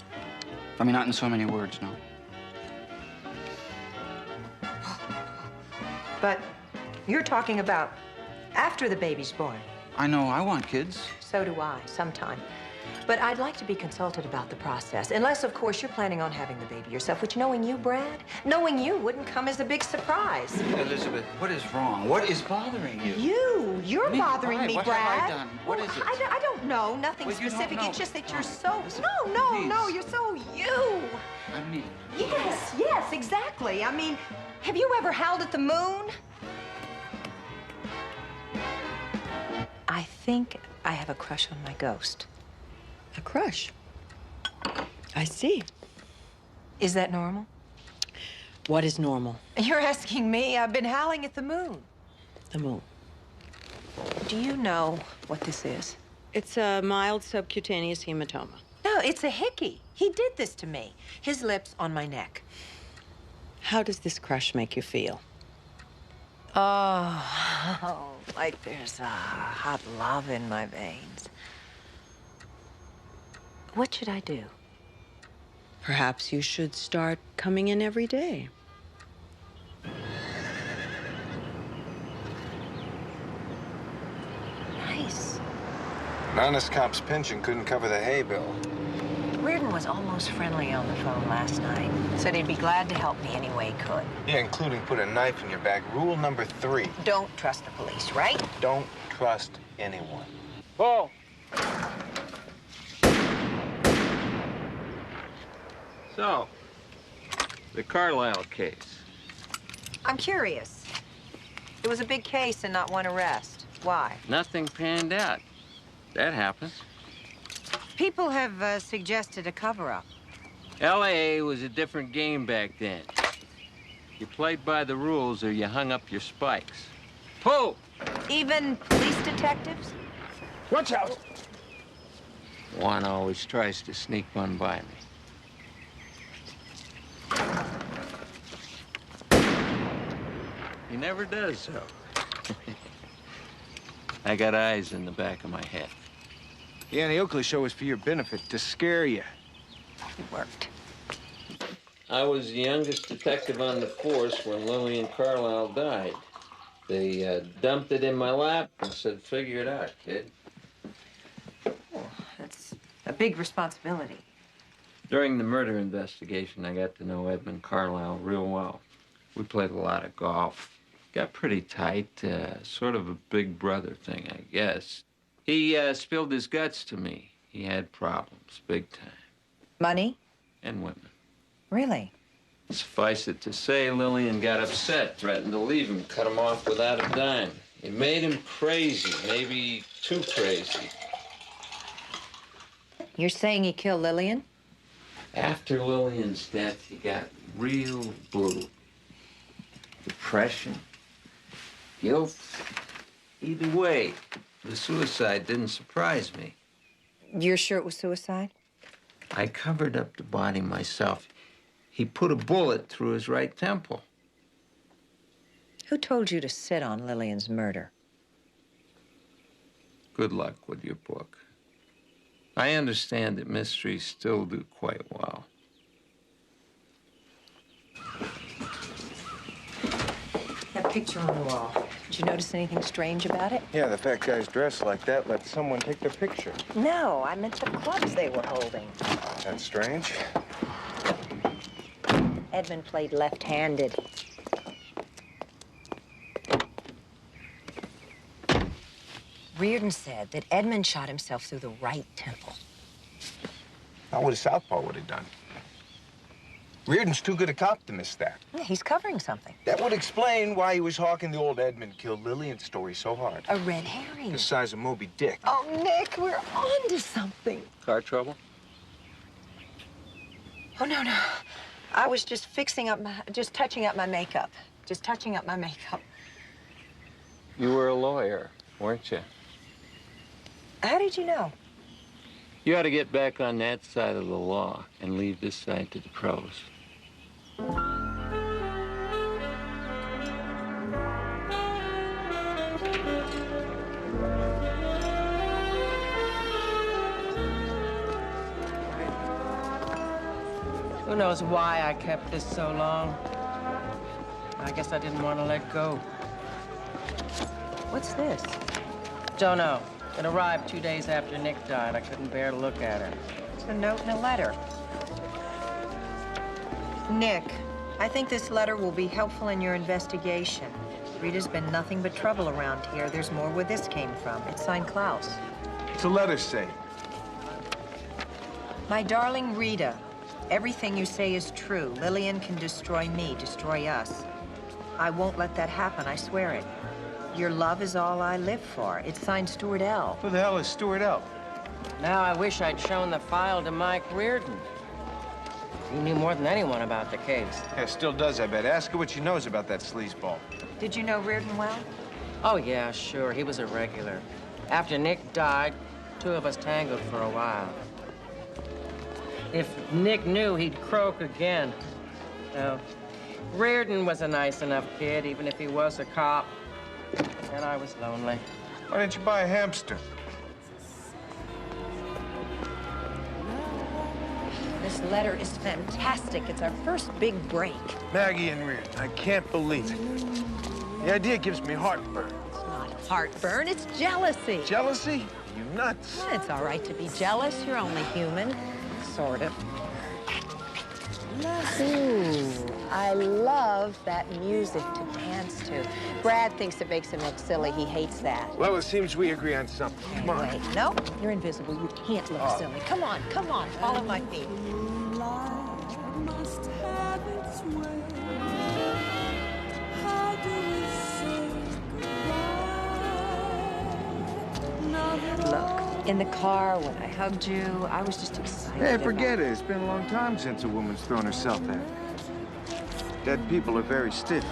I mean, not in so many words, no. But you're talking about after the baby's born. I know I want kids. So do I, sometime. But I'd like to be consulted about the process. Unless, of course, you're planning on having the baby yourself, which, knowing you, Brad, knowing you wouldn't come as a big surprise. Elizabeth, what is wrong? What is bothering you? You're Me? bothering Why? me, What Brad. have I done? What is it? I don't know. Nothing Well, you don't specific. know. It's just that you're Oh, so... listen, No, please. you're so you. I'm me. Yes, exactly. I mean, have you ever howled at the moon? I think I have a crush on my ghost. A crush? I see. Is that normal? What is normal? You're asking me? I've been howling at the moon. The moon. Do you know what this is? It's a mild subcutaneous hematoma. No, it's a hickey. He did this to me. His lips on my neck. How does this crush make you feel? Oh, like there's a hot lava in my veins. What should I do? Perhaps you should start coming in every day. Nice. An honest cop's pension couldn't cover the hay bill. Reardon was almost friendly on the phone last night. Said he'd be glad to help me any way he could. Yeah, including put a knife in your back. Rule number 3. Don't trust the police, right? Don't trust anyone. Paul. So, the Carlisle case. I'm curious. It was a big case and not one arrest. Why? Nothing panned out. That happens. People have suggested a cover-up. LAA was a different game back then. You played by the rules or you hung up your spikes. Pull! Even police detectives? Watch out! One always tries to sneak one by me. He never does so. I got eyes in the back of my head. The Annie Oakley show was for your benefit, to scare you. It worked. I was the youngest detective on the force when Lillian Carlisle died. They dumped it in my lap and said, figure it out, kid. Oh, that's a big responsibility. During the murder investigation, I got to know Edmund Carlisle real well. We played a lot of golf. Got pretty tight, sort of a big brother thing, I guess. He spilled his guts to me. He had problems, big time. Money? And women. Really? Suffice it to say, Lillian got upset, threatened to leave him, cut him off without a dime. It made him crazy, maybe too crazy. You're saying he killed Lillian? After Lillian's death, he got real blue. Depression, guilt. Either way, the suicide didn't surprise me. You're sure it was suicide? I covered up the body myself. He put a bullet through his right temple. Who told you to sit on Lillian's murder? Good luck with your book. I understand that mysteries still do quite well. That picture on the wall. Did you notice anything strange about it? Yeah, the fat guy's dressed like that. Let someone take the picture. No, I meant the clubs they were holding. That's strange. Edmund played left-handed. Reardon said that Edmund shot himself through the right temple. Not what a southpaw would have done. Reardon's too good a cop to miss that. Yeah, he's covering something. That would explain why he was hawking the old Edmund killed Lillian story so hard. A red herring. The size of Moby Dick. Oh, Nick, we're on to something. Car trouble? Oh, no, no. I was just just touching up my makeup. Just touching up my makeup. You were a lawyer, weren't you? How did you know? You ought to get back on that side of the law and leave this side to the pros. Who knows why I kept this so long? I guess I didn't want to let go. What's this? Don't know. It arrived 2 days after Nick died. I couldn't bear to look at it. It's a note and a letter. Nick, I think this letter will be helpful in your investigation. Rita's been nothing but trouble around here. There's more where this came from. It's signed Klaus. What's the letter say? My darling Rita, everything you say is true. Lillian can destroy me, destroy us. I won't let that happen, I swear it. Your love is all I live for. It's signed Stuart L. Who the hell is Stuart L? Now I wish I'd shown the file to Mike Reardon. He knew more than anyone about the case. Yeah, still does, I bet. Ask her what she knows about that sleazeball. Did you know Reardon well? Oh, yeah, sure. He was a regular. After Nick died, 2 of us tangled for a while. If Nick knew, he'd croak again. No. Reardon was a nice enough kid, even if he was a cop. And I was lonely. Why didn't you buy a hamster? This letter is fantastic. It's our first big break. Maggie and Reardon, I can't believe it. The idea gives me heartburn. It's not heartburn, it's jealousy. Jealousy? You nuts. Well, it's all right to be jealous. You're only human. Sort of. Ooh, I love that music to dance to. Brad thinks it makes him look silly. He hates that. Well, it seems we agree on something. Come on. Wait, no, you're invisible. You can't look silly. Come on, follow my feet. Look, in the car when I hugged you, I was just excited. Hey, forget it. It's been a long time since a woman's thrown herself at me. Dead people are very stiff.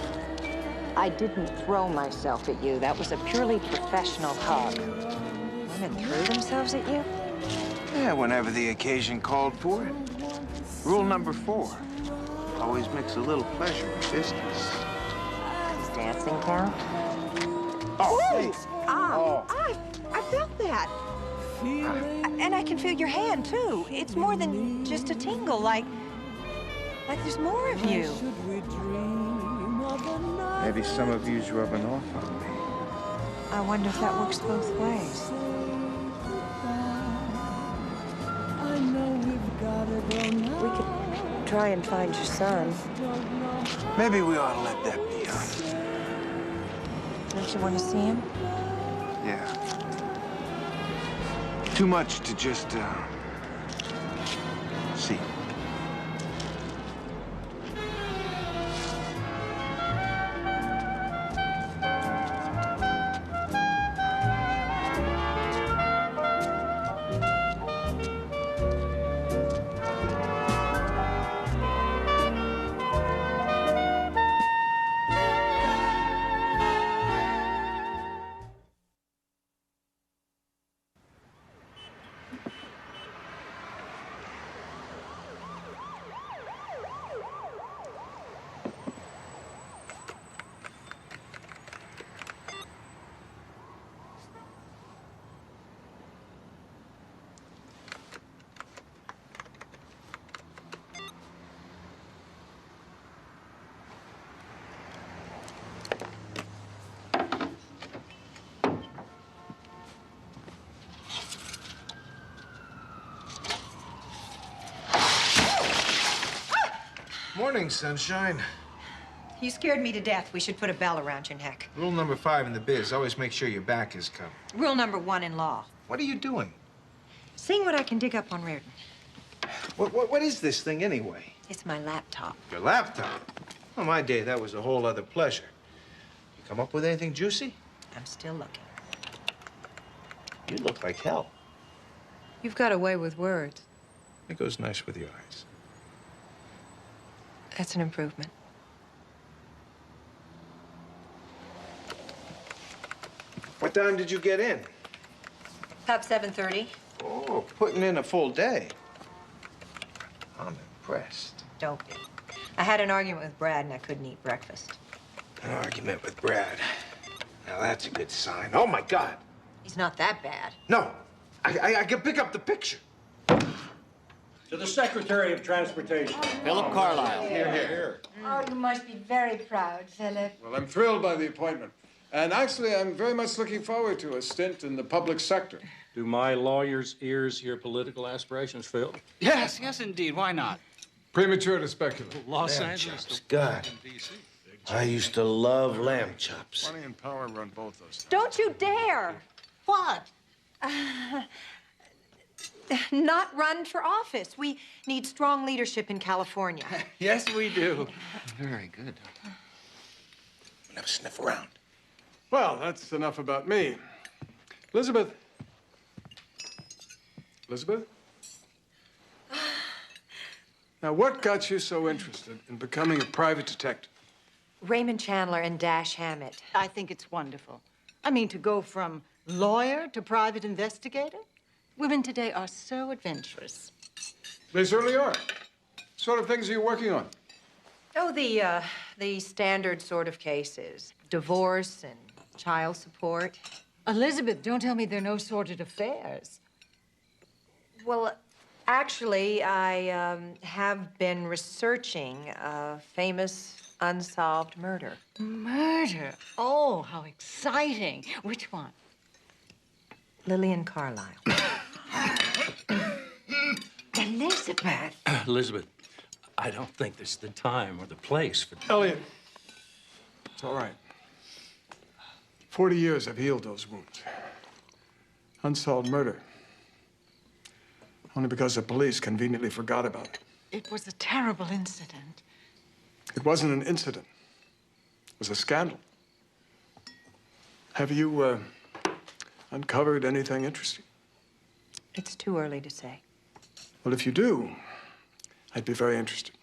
I didn't throw myself at you. That was a purely professional hug. Women threw themselves at you? Yeah, whenever the occasion called for it. Rule number 4. Always mix a little pleasure with business. Does dancing count? Oh, hey. I felt that. And I can feel your hand, too. It's more than just a tingle, like there's more of you. Maybe some of you's rubbing off on me. I wonder if that works both ways. We could try and find your son. Maybe we ought to let that be us. Don't you want to see him? Yeah. Too much to just, see. Morning, sunshine. You scared me to death. We should put a bell around your neck. Rule number 5 in the biz, always make sure your back is covered. Rule number 1 in law. What are you doing? Seeing what I can dig up on Reardon. What is this thing anyway? It's my laptop. Your laptop? On my day, that was a whole other pleasure. You come up with anything juicy? I'm still looking. You look like hell. You've got a way with words. It goes nice with your eyes. That's an improvement. What time did you get in? About 7:30. Oh, putting in a full day. I'm impressed. Don't be. I had an argument with Brad and I couldn't eat breakfast. An argument with Brad. Now that's a good sign. Oh, my God. He's not that bad. No, I can pick up the picture. To the Secretary of Transportation. Philip Carlisle. Here. Oh, you must be very proud, Philip. Well, I'm thrilled by the appointment. And actually, I'm very much looking forward to a stint in the public sector. Do my lawyer's ears hear political aspirations, Phil? Yes, indeed. Why not? Premature to speculate. Los Lamb Angeles. chops, God. I used to love lamb chops. Money and power run both those. Don't you dare! What? Not run for office. We need strong leadership in California. Yes, we do. Very good. Never sniff around. Well, that's enough about me. Elizabeth. Elizabeth? Now, what got you so interested in becoming a private detective? Raymond Chandler and Dash Hammett. I think it's wonderful. I mean, to go from lawyer to private investigator? Women today are so adventurous. They certainly are. What sort of things are you working on? Oh, the standard sort of cases. Divorce and child support. Elizabeth, don't tell me there are no sordid affairs. Well, actually, I have been researching a famous unsolved murder. Murder? Oh, how exciting. Which one? Lillian Carlisle. Elizabeth. Elizabeth, I don't think this is the time or the place for... Elliot. It's all right. 40 years I've healed those wounds. Unsolved murder. Only because the police conveniently forgot about it. It was a terrible incident. It wasn't an incident. It was a scandal. Have you, uncovered anything interesting? It's too early to say. Well, if you do, I'd be very interested.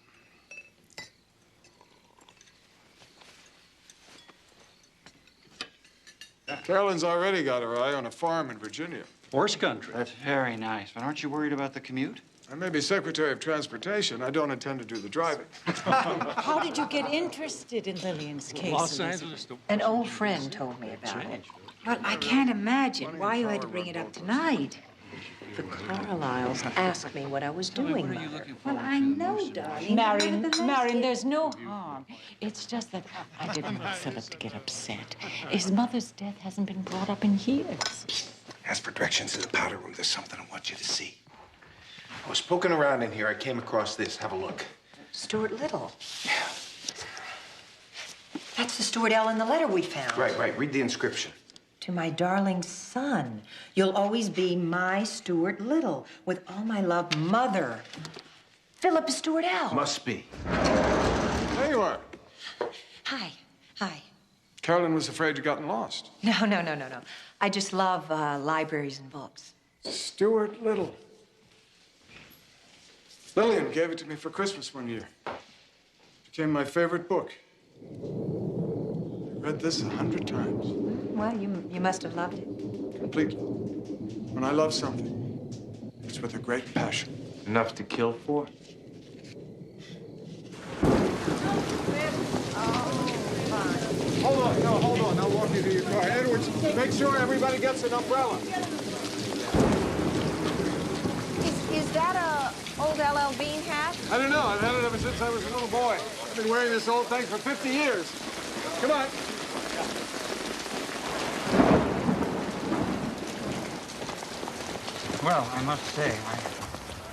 Carolyn's already got her eye on a farm in Virginia. Horse country. That's very nice. But aren't you worried about the commute? I may be Secretary of Transportation. I don't intend to do the driving. How did you get interested in Lillian's case? Los Elizabeth? Angeles. An old friend told me about it. But I can't imagine why you had to bring it up tonight. The Carlisles asked me what I was doing, Mother. Well, I know, darling. Marion, there's no harm. It's just that I didn't want Philip to get upset. His mother's death hasn't been brought up in years. As for directions to the powder room, there's something I want you to see. I was poking around in here. I came across this. Have a look. Stuart Little. That's the Stuart L in the letter we found. Right. Read the inscription. To my darling son, you'll always be my Stuart Little. With all my love, Mother. Philip is Stuart L. Must be. There you are. Hi. Carolyn was afraid you'd gotten lost. No. I just love libraries and books. Stuart Little. Lillian gave it to me for Christmas one year. Became my favorite book. I read this 100 times. Well, you must have loved it. Completely. When I love something, it's with a great passion. Enough to kill for? Hold on. I'll walk you to your car. Edwards, make sure everybody gets an umbrella. Is that a old LL Bean hat? I don't know. I've had it ever since I was a little boy. I've been wearing this old thing for 50 years. Come on. Well, I must say,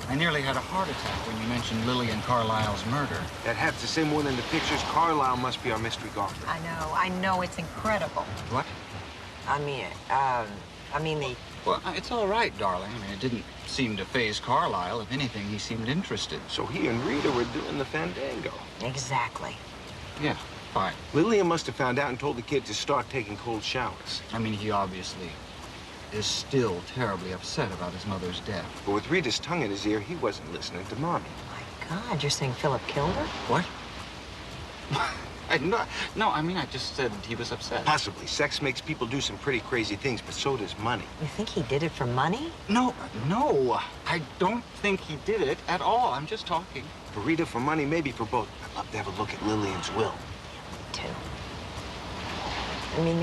I nearly had a heart attack when you mentioned Lillian Carlisle's murder. That hat's the same one in the pictures. Carlisle must be our mystery golfer. I know. It's incredible. What? I mean, I mean, the... Well, it's all right, darling. I mean, it didn't seem to faze Carlisle. If anything, he seemed interested. So he and Rita were doing the fandango. Exactly. Yeah, fine. Lillian must have found out and told the kid to start taking cold showers. I mean, he obviously is still terribly upset about his mother's death. But with Rita's tongue in his ear, he wasn't listening to Mommy. God, you're saying Philip killed her? What? No, I mean, I just said he was upset. Possibly. Sex makes people do some pretty crazy things, but so does money. You think he did it for money? No, I don't think he did it at all. I'm just talking. For Rita, for money, maybe for both. I'd love to have a look at Lillian's will. Me too. I mean,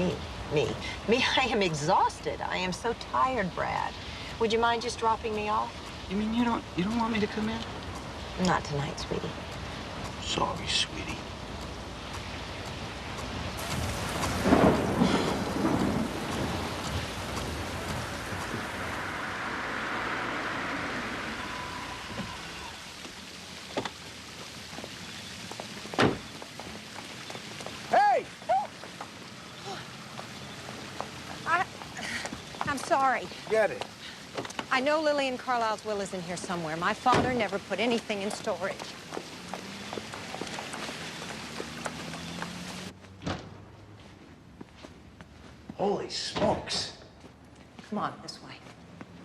me, I am exhausted. I am so tired, Brad. Would you mind just dropping me off? You mean you don't want me to come in? Not tonight, sweetie. Sorry, sweetie. Hey! I'm sorry. Get it. I know Lillian Carlisle's will is in here somewhere. My father never put anything in storage. Holy smokes. Come on, this way.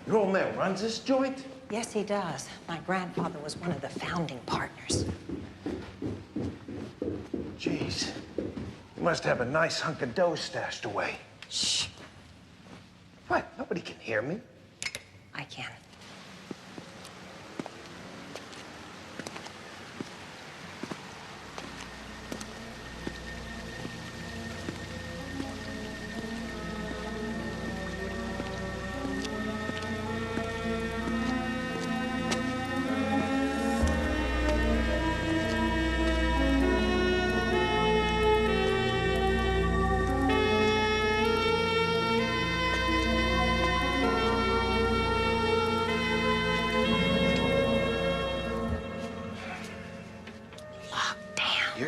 Your old man runs this joint? Yes, he does. My grandfather was one of the founding partners. Jeez. You must have a nice hunk of dough stashed away. Shh. What? Nobody can hear me. I can.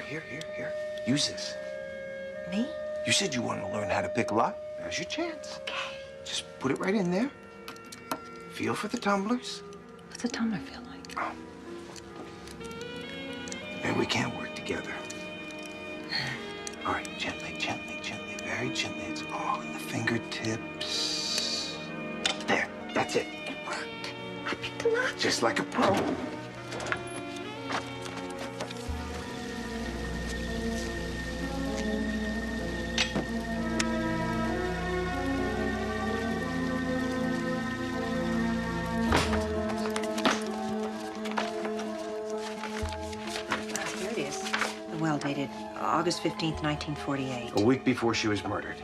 Here. Use this. Me? You said you wanted to learn how to pick lock. There's your chance. Okay. Just put it right in there. Feel for the tumblers. What's a tumbler feel like? Oh. Maybe we can't work together. All right, gently, very gently. It's all in the fingertips. There, that's it. It worked. I picked a lock. Just like a pro. Here it is. The will dated August 15th, 1948. A week before she was murdered.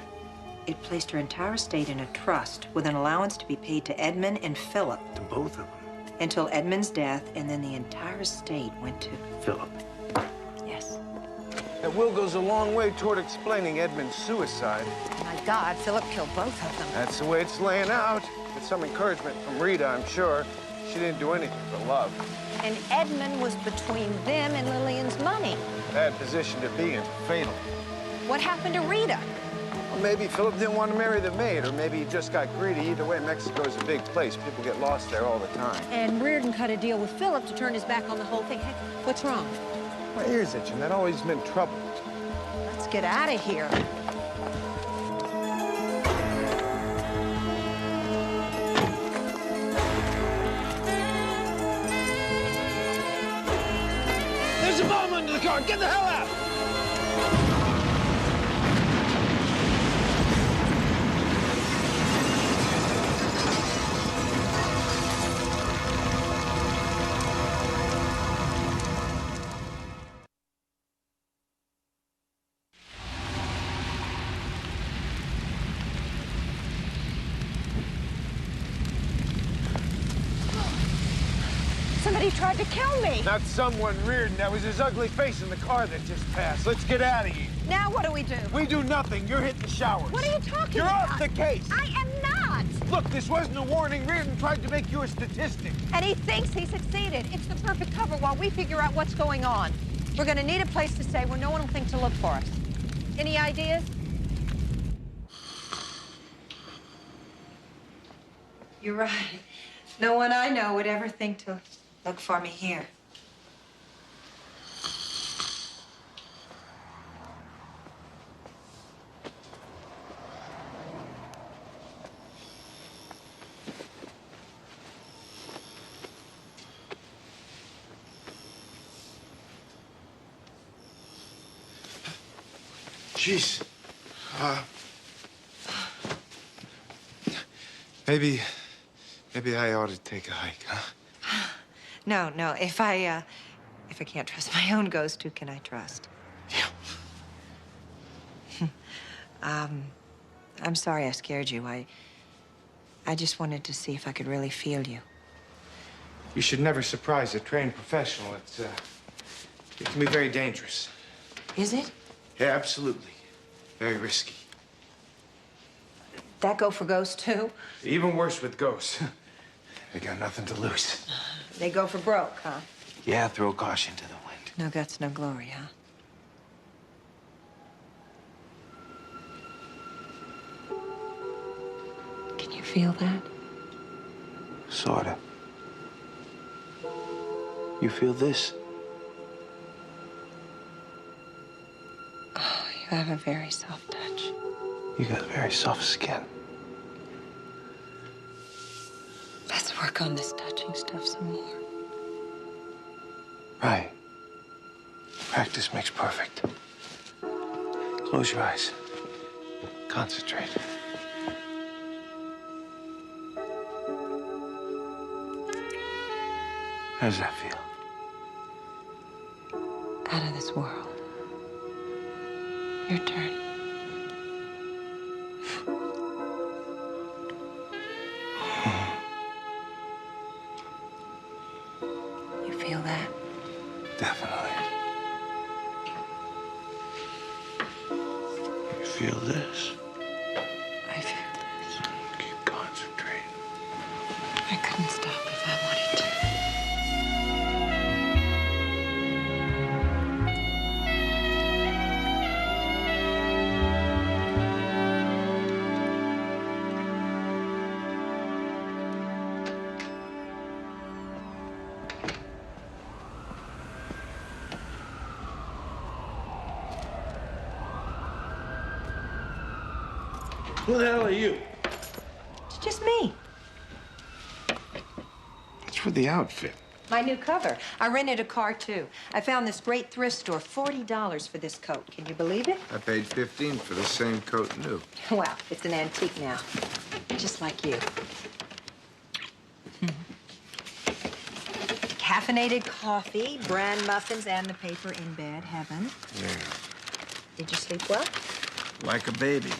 It placed her entire estate in a trust with an allowance to be paid to Edmund and Philip. To both of them. Until Edmund's death, and then the entire estate went to Philip. Yes. That will goes a long way toward explaining Edmund's suicide. My God, Philip killed both of them. That's the way it's laying out. With some encouragement from Rita, I'm sure. She didn't do anything for love. And Edmund was between them and Lillian's money. Bad position to be in. Fatal. What happened to Rita? Well, maybe Philip didn't want to marry the maid, or maybe he just got greedy. Either way, Mexico's a big place. People get lost there all the time. And Reardon cut a deal with Philip to turn his back on the whole thing. Hey, what's wrong? My ear's itching. That always meant trouble. Let's get out of here. There's a bomb under the car. Get the hell out! Somebody tried to kill me. Not someone, Reardon. That was his ugly face in the car that just passed. Let's get out of here. Now what do we do? We do nothing. You're hitting showers. What are you talking You're about? off the case. I am not. Look, this wasn't a warning. Reardon tried to make you a statistic. And he thinks he succeeded. It's the perfect cover while we figure out what's going on. We're going to need a place to stay where no one will think to look for us. Any ideas? You're right. No one I know would ever think to look for me here. Jeez. Maybe I ought to take a hike, huh? No, no. If I can't trust my own ghost, who can I trust? I'm sorry I scared you. I just wanted to see if I could really feel you. You should never surprise a trained professional. It can be very dangerous. Is it? Yeah, absolutely. Very risky. That go for ghosts, too? Even worse with ghosts. They got nothing to lose. They go for broke, huh? Yeah, throw caution to the wind. No guts, no glory, huh? Can you feel that? Sorta. You feel this? Oh, you have a very soft touch. You got very soft skin. Let's work on this touching stuff some more. Right. Practice makes perfect. Close your eyes. Concentrate. How does that feel? Out of this world. Your turn. You feel that? Definitely. You feel this? I feel this. Keep concentrating. I couldn't stop if I wanted to. Who the hell are you? It's just me. It's for the outfit. My new cover. I rented a car, too. I found this great thrift store, $40 for this coat. Can you believe it? I paid 15 for the same coat new. Well, it's an antique now. Just like you. Caffeinated coffee, bran muffins, and the paper in bed. Heaven. Yeah. Did you sleep well? Like a baby.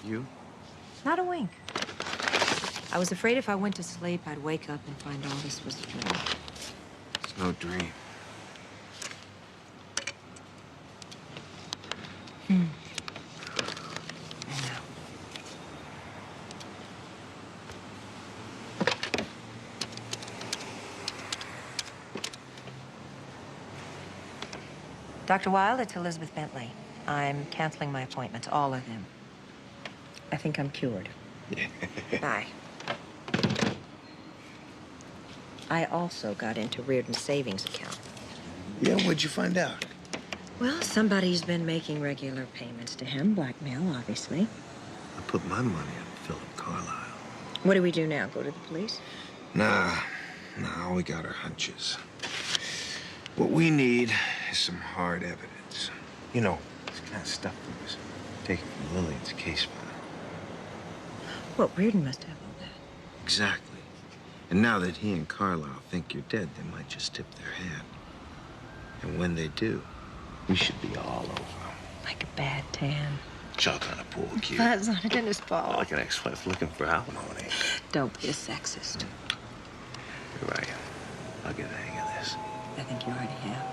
You? Not a wink. I was afraid if I went to sleep, I'd wake up and find all this was a dream. It's no dream. I know. Dr. Wilde, it's Elizabeth Bentley. I'm canceling my appointments, all of them. I think I'm cured. Bye. I also got into Reardon's savings account. Yeah, what'd you find out? Well, somebody's been making regular payments to him. Blackmail, obviously. I put my money on Philip Carlisle. What do we do now? Go to the police? Nah, all we got are hunches. What we need is some hard evidence. You know, this kind of stuff that was taken from Lillian's case file. Well, Reardon must have all that. Exactly. And now that he and Carlisle think you're dead, they might just tip their hand. And when they do, we should be all over them. Like a bad tan. Chuck on a pool cue. Buzz on a tennis ball. Like an ex-wife looking for alimony. Don't be a sexist. You're right. I'll get the hang of this. I think you already have.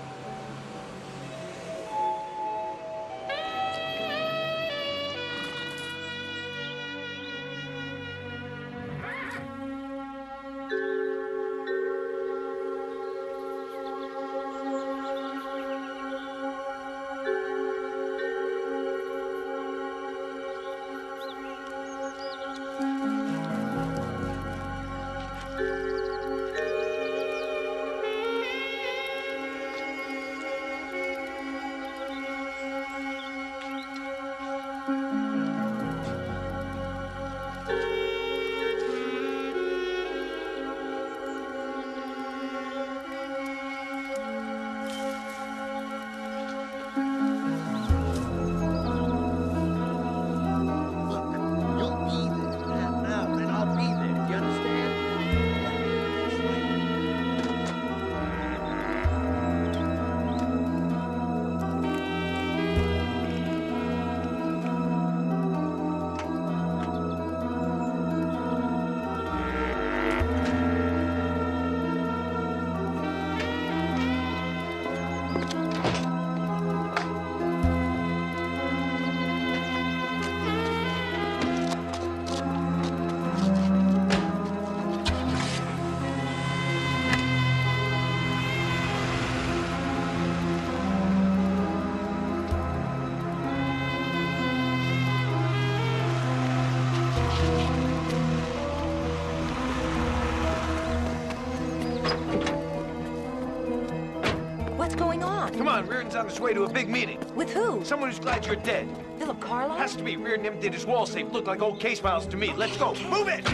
What's going on? Come on, Reardon's on his way to a big meeting. With who? Someone who's glad you're dead. Philip Carlisle? Has to be. Reardon emptied his wall safe. Look like old case files to me. Let's go. Move it!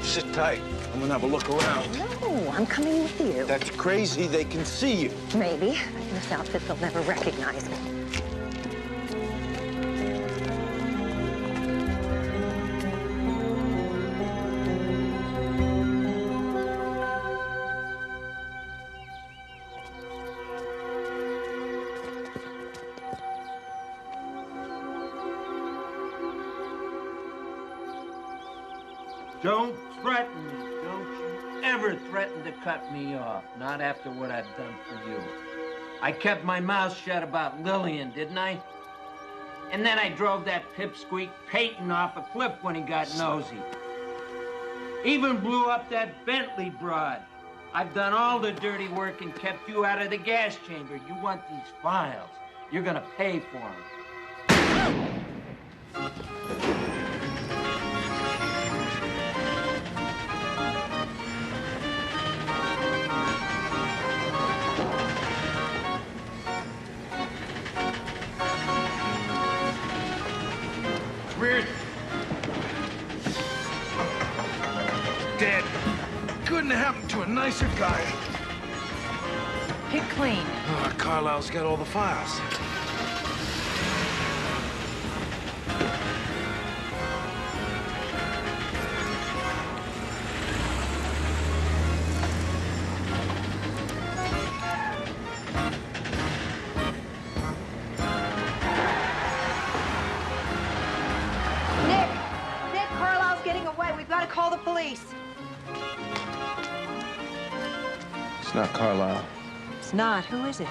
Sit tight. I'm gonna have a look around. No, I'm coming with you. That's crazy. They can see you. Maybe. In this outfit, they'll never recognize me. Don't threaten me. Don't you ever threaten to cut me off. Not after what I've done for you. I kept my mouth shut about Lillian, didn't I? And then I drove that pipsqueak Peyton off a cliff when he got nosy. Even blew up that Bentley broad. I've done all the dirty work and kept you out of the gas chamber. You want these files. You're gonna pay for them. Reardon. Dead. Couldn't have happened to a nicer guy. Pick clean. Oh, Carlisle's got all the files. Nick, Carlisle's getting away. We've got to call the police. It's not Carlisle. It's not. Who is it?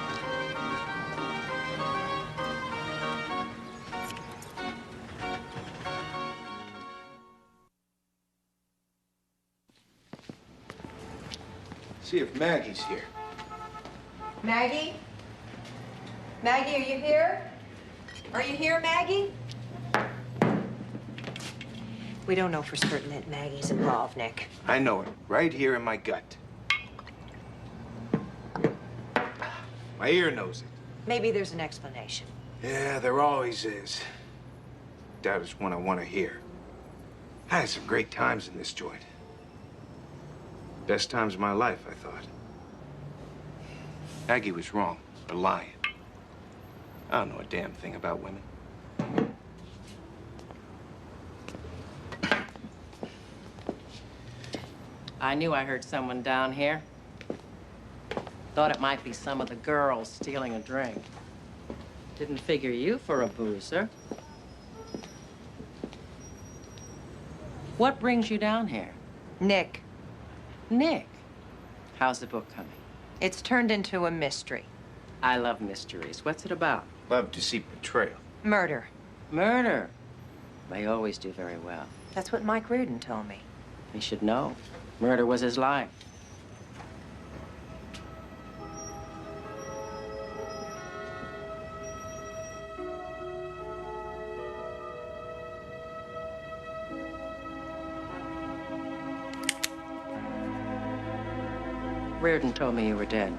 See if Maggie's here. Maggie? Maggie, are you here? Are you here, Maggie? We don't know for certain that Maggie's involved, Nick. I know it, right here in my gut. My ear knows it. Maybe there's an explanation. Yeah, there always is. That is one I want to hear. I had some great times in this joint. Best times of my life, I thought. Aggie was wrong, or lying. I don't know a damn thing about women. I knew I heard someone down here. Thought it might be some of the girls stealing a drink. Didn't figure you for a boozer. What brings you down here? Nick. Nick? How's the book coming? It's turned into a mystery. I love mysteries. What's it about? Love, deceit, betrayal. Murder. Murder. They always do very well. That's what Mike Reardon told me. He should know. Murder was his life. Reardon told me you were dead.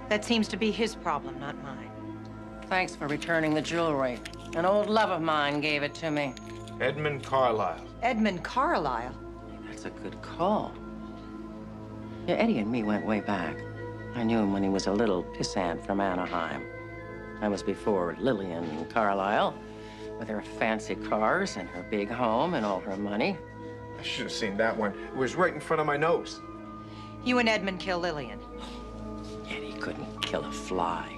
That seems to be his problem, not mine. Thanks for returning the jewelry. An old love of mine gave it to me. Edmund Carlisle. Edmund Carlisle? That's a good call. Yeah, Eddie and me went way back. I knew him when he was a little pissant from Anaheim. That was before Lillian Carlisle, with her fancy cars and her big home and all her money. I should have seen that one. It was right in front of my nose. You and Edmund killed Lillian. Eddie couldn't kill a fly.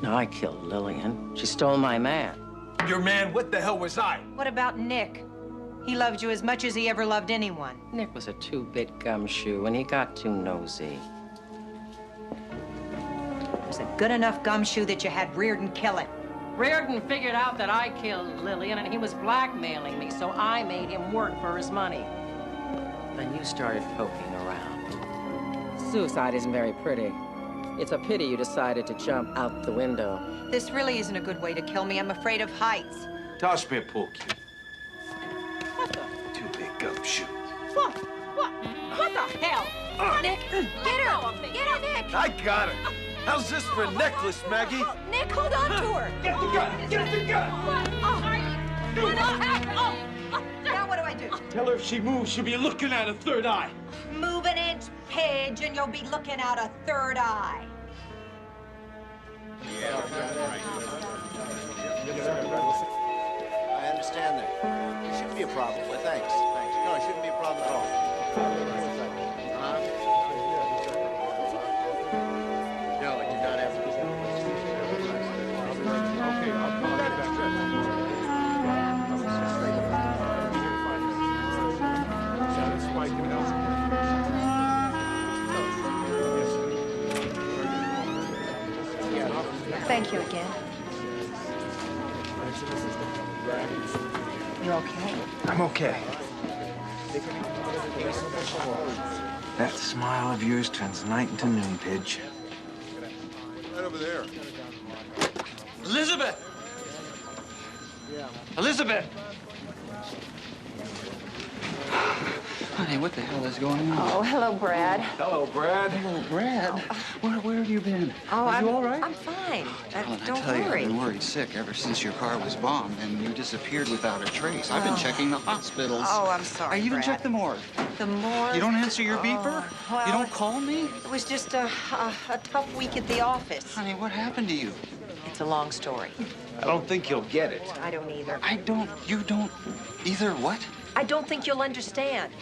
No, I killed Lillian. She stole my man. Your man? What the hell was I? What about Nick? He loved you as much as he ever loved anyone. Nick was a two-bit gumshoe, and he got too nosy. It was a good enough gumshoe that you had Reardon kill it. Reardon figured out that I killed Lillian and he was blackmailing me, so I made him work for his money. Then you started poking around. Suicide isn't very pretty. It's a pity you decided to jump out the window. This really isn't a good way to kill me. I'm afraid of heights. Toss me a pool cue. Two big gumshoes. What? What the hell? Nick, get her! Get her, Nick! I got her. How's this for a necklace, Maggie? Nick, hold on to her! Get the gun! Get the gun! Now what do I do? Tell her if she moves, she'll be looking at a third eye. Move an inch, Pidge, and you'll be looking out a third eye. I understand that. It shouldn't be a problem. Well, thanks. Thanks. No, it shouldn't be a problem at all. No, I did not have to. Okay, I'll call you back. Thank you again. You okay? I'm okay. That smile of yours turns night into noon, Pidge. Right over there. Elizabeth! Elizabeth! Honey, what the hell is going on? Oh, hello, Brad. Hello, Brad. Hello, Brad. Where have you been? Oh, Are you all right? I'm fine. Darling, Don't I tell worry. you, I've been worried sick ever since your car was bombed and you disappeared without a trace. I've been checking the hospitals. Oh, I'm sorry, I even Brad. checked the morgue. The morgue? You don't answer your beeper? Well, You don't call me? It was just a tough week at the office. Honey, what happened to you? It's a long story. I don't think you'll get it. I don't either. You don't either what? I don't think you'll understand.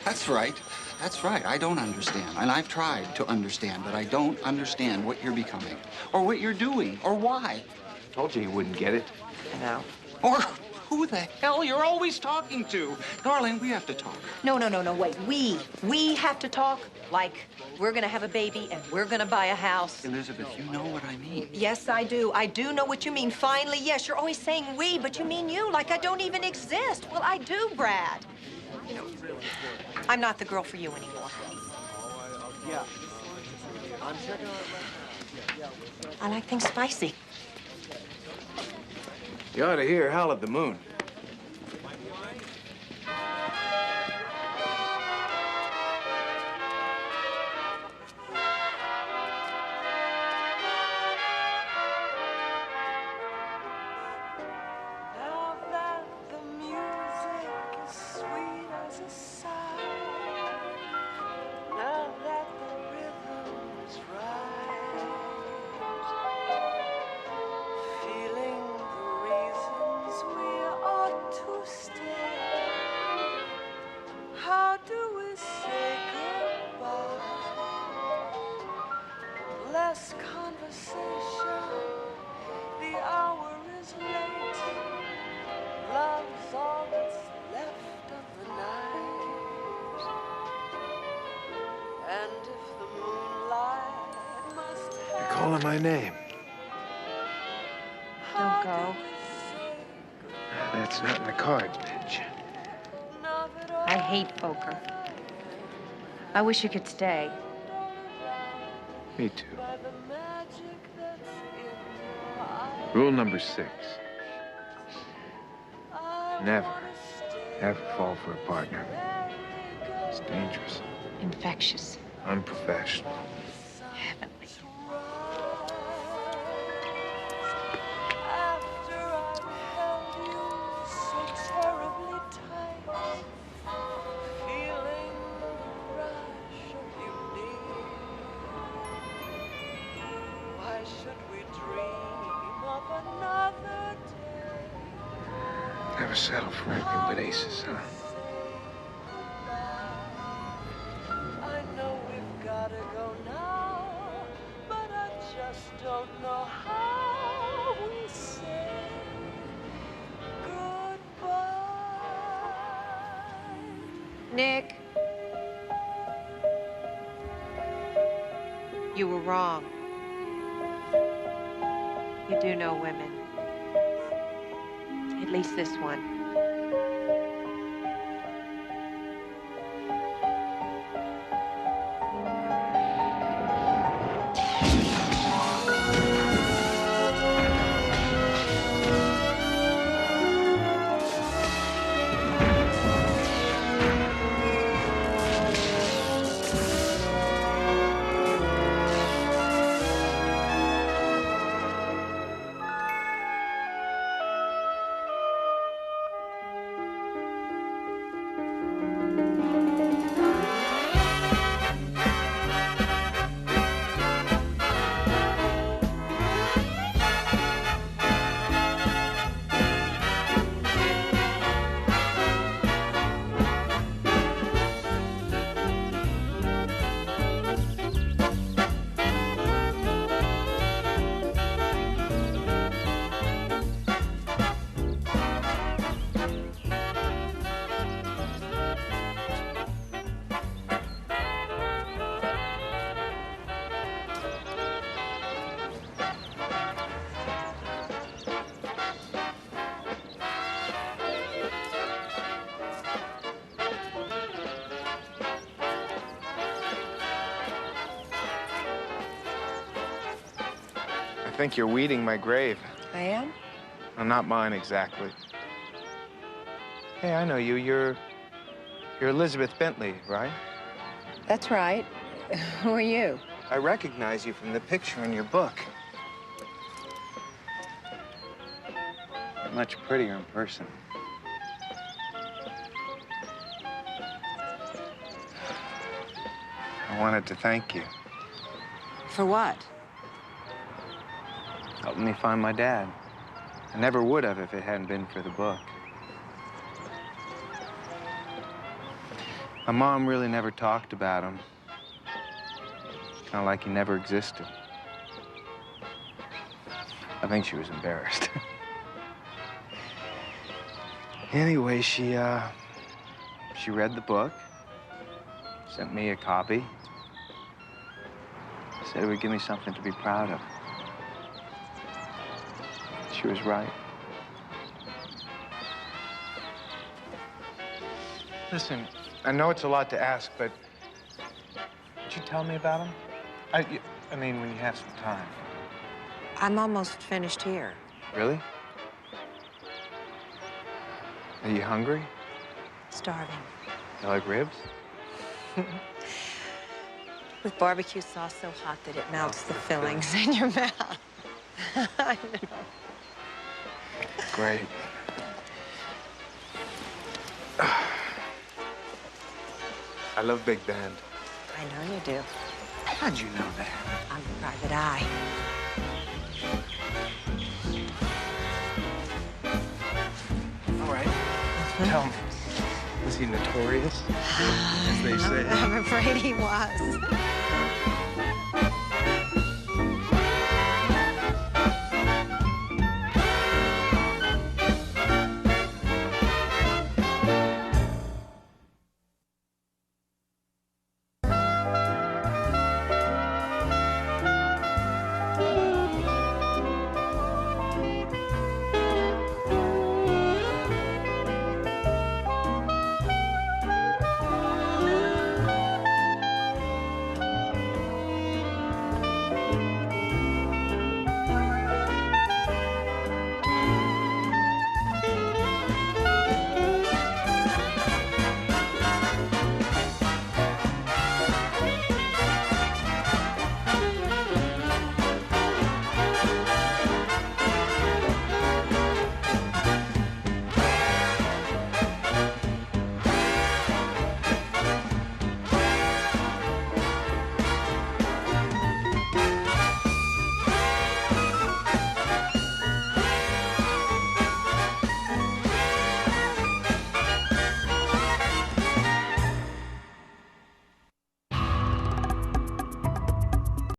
That's right. That's right. I don't understand. And I've tried to understand, but I don't understand what you're becoming, or what you're doing, or why. Told you wouldn't get it. I know. Or who the hell you're always talking to. Darling, we have to talk. No, wait. We have to talk like we're gonna have a baby and we're gonna buy a house. Elizabeth, you know what I mean. Yes, I do. I do know what you mean. Finally, yes, you're always saying we, but you mean you, like I don't even exist. Well, I do, Brad. I'm not the girl for you anymore. Yeah. I'm checking I like things spicy. You ought to hear Howl at the Moon. Now that the music is sweet as a sigh, now that the rhythm is right, feeling the reasons we ought to stay. How do we say goodbye? Less conversation, the hour is late. Love's all that's left of the night. And if the moonlight must You're calling my name. Don't go. That's not in the cards, Pidge. I hate poker. I wish you could stay. Me too. Rule number 6. Never, ever fall for a partner. It's dangerous. Infectious. Unprofessional. Heavenly. after I've held you so terribly tight, feeling the rush of unique Never settle for anything but aces, huh? I know we've gotta go now, but I just don't know how we say goodbye. Nick. You were wrong. You do know women. At least this one. I think you're weeding my grave. I am? Well, not mine exactly. Hey, I know you. You're Elizabeth Bentley, right? That's right. Who are you? I recognize you from the picture in your book. You're much prettier in person. I wanted to thank you. For what? Helped me find my dad. I never would have if it hadn't been for the book. My mom really never talked about him. Kind of like he never existed. I think she was embarrassed. Anyway, she read the book, sent me a copy, said it would give me something to be proud of. She was right. Listen, I know it's a lot to ask, but would you tell me about him? I mean, when you have some time. I'm almost finished here. Really? Are you hungry? Starving. You like ribs? With barbecue sauce so hot that it melts the fillings in your mouth. I know. Great. I love big band. I know you do. How'd you know that? I'm a private eye. All right. Tell me, was he notorious, as they say? I'm afraid he was.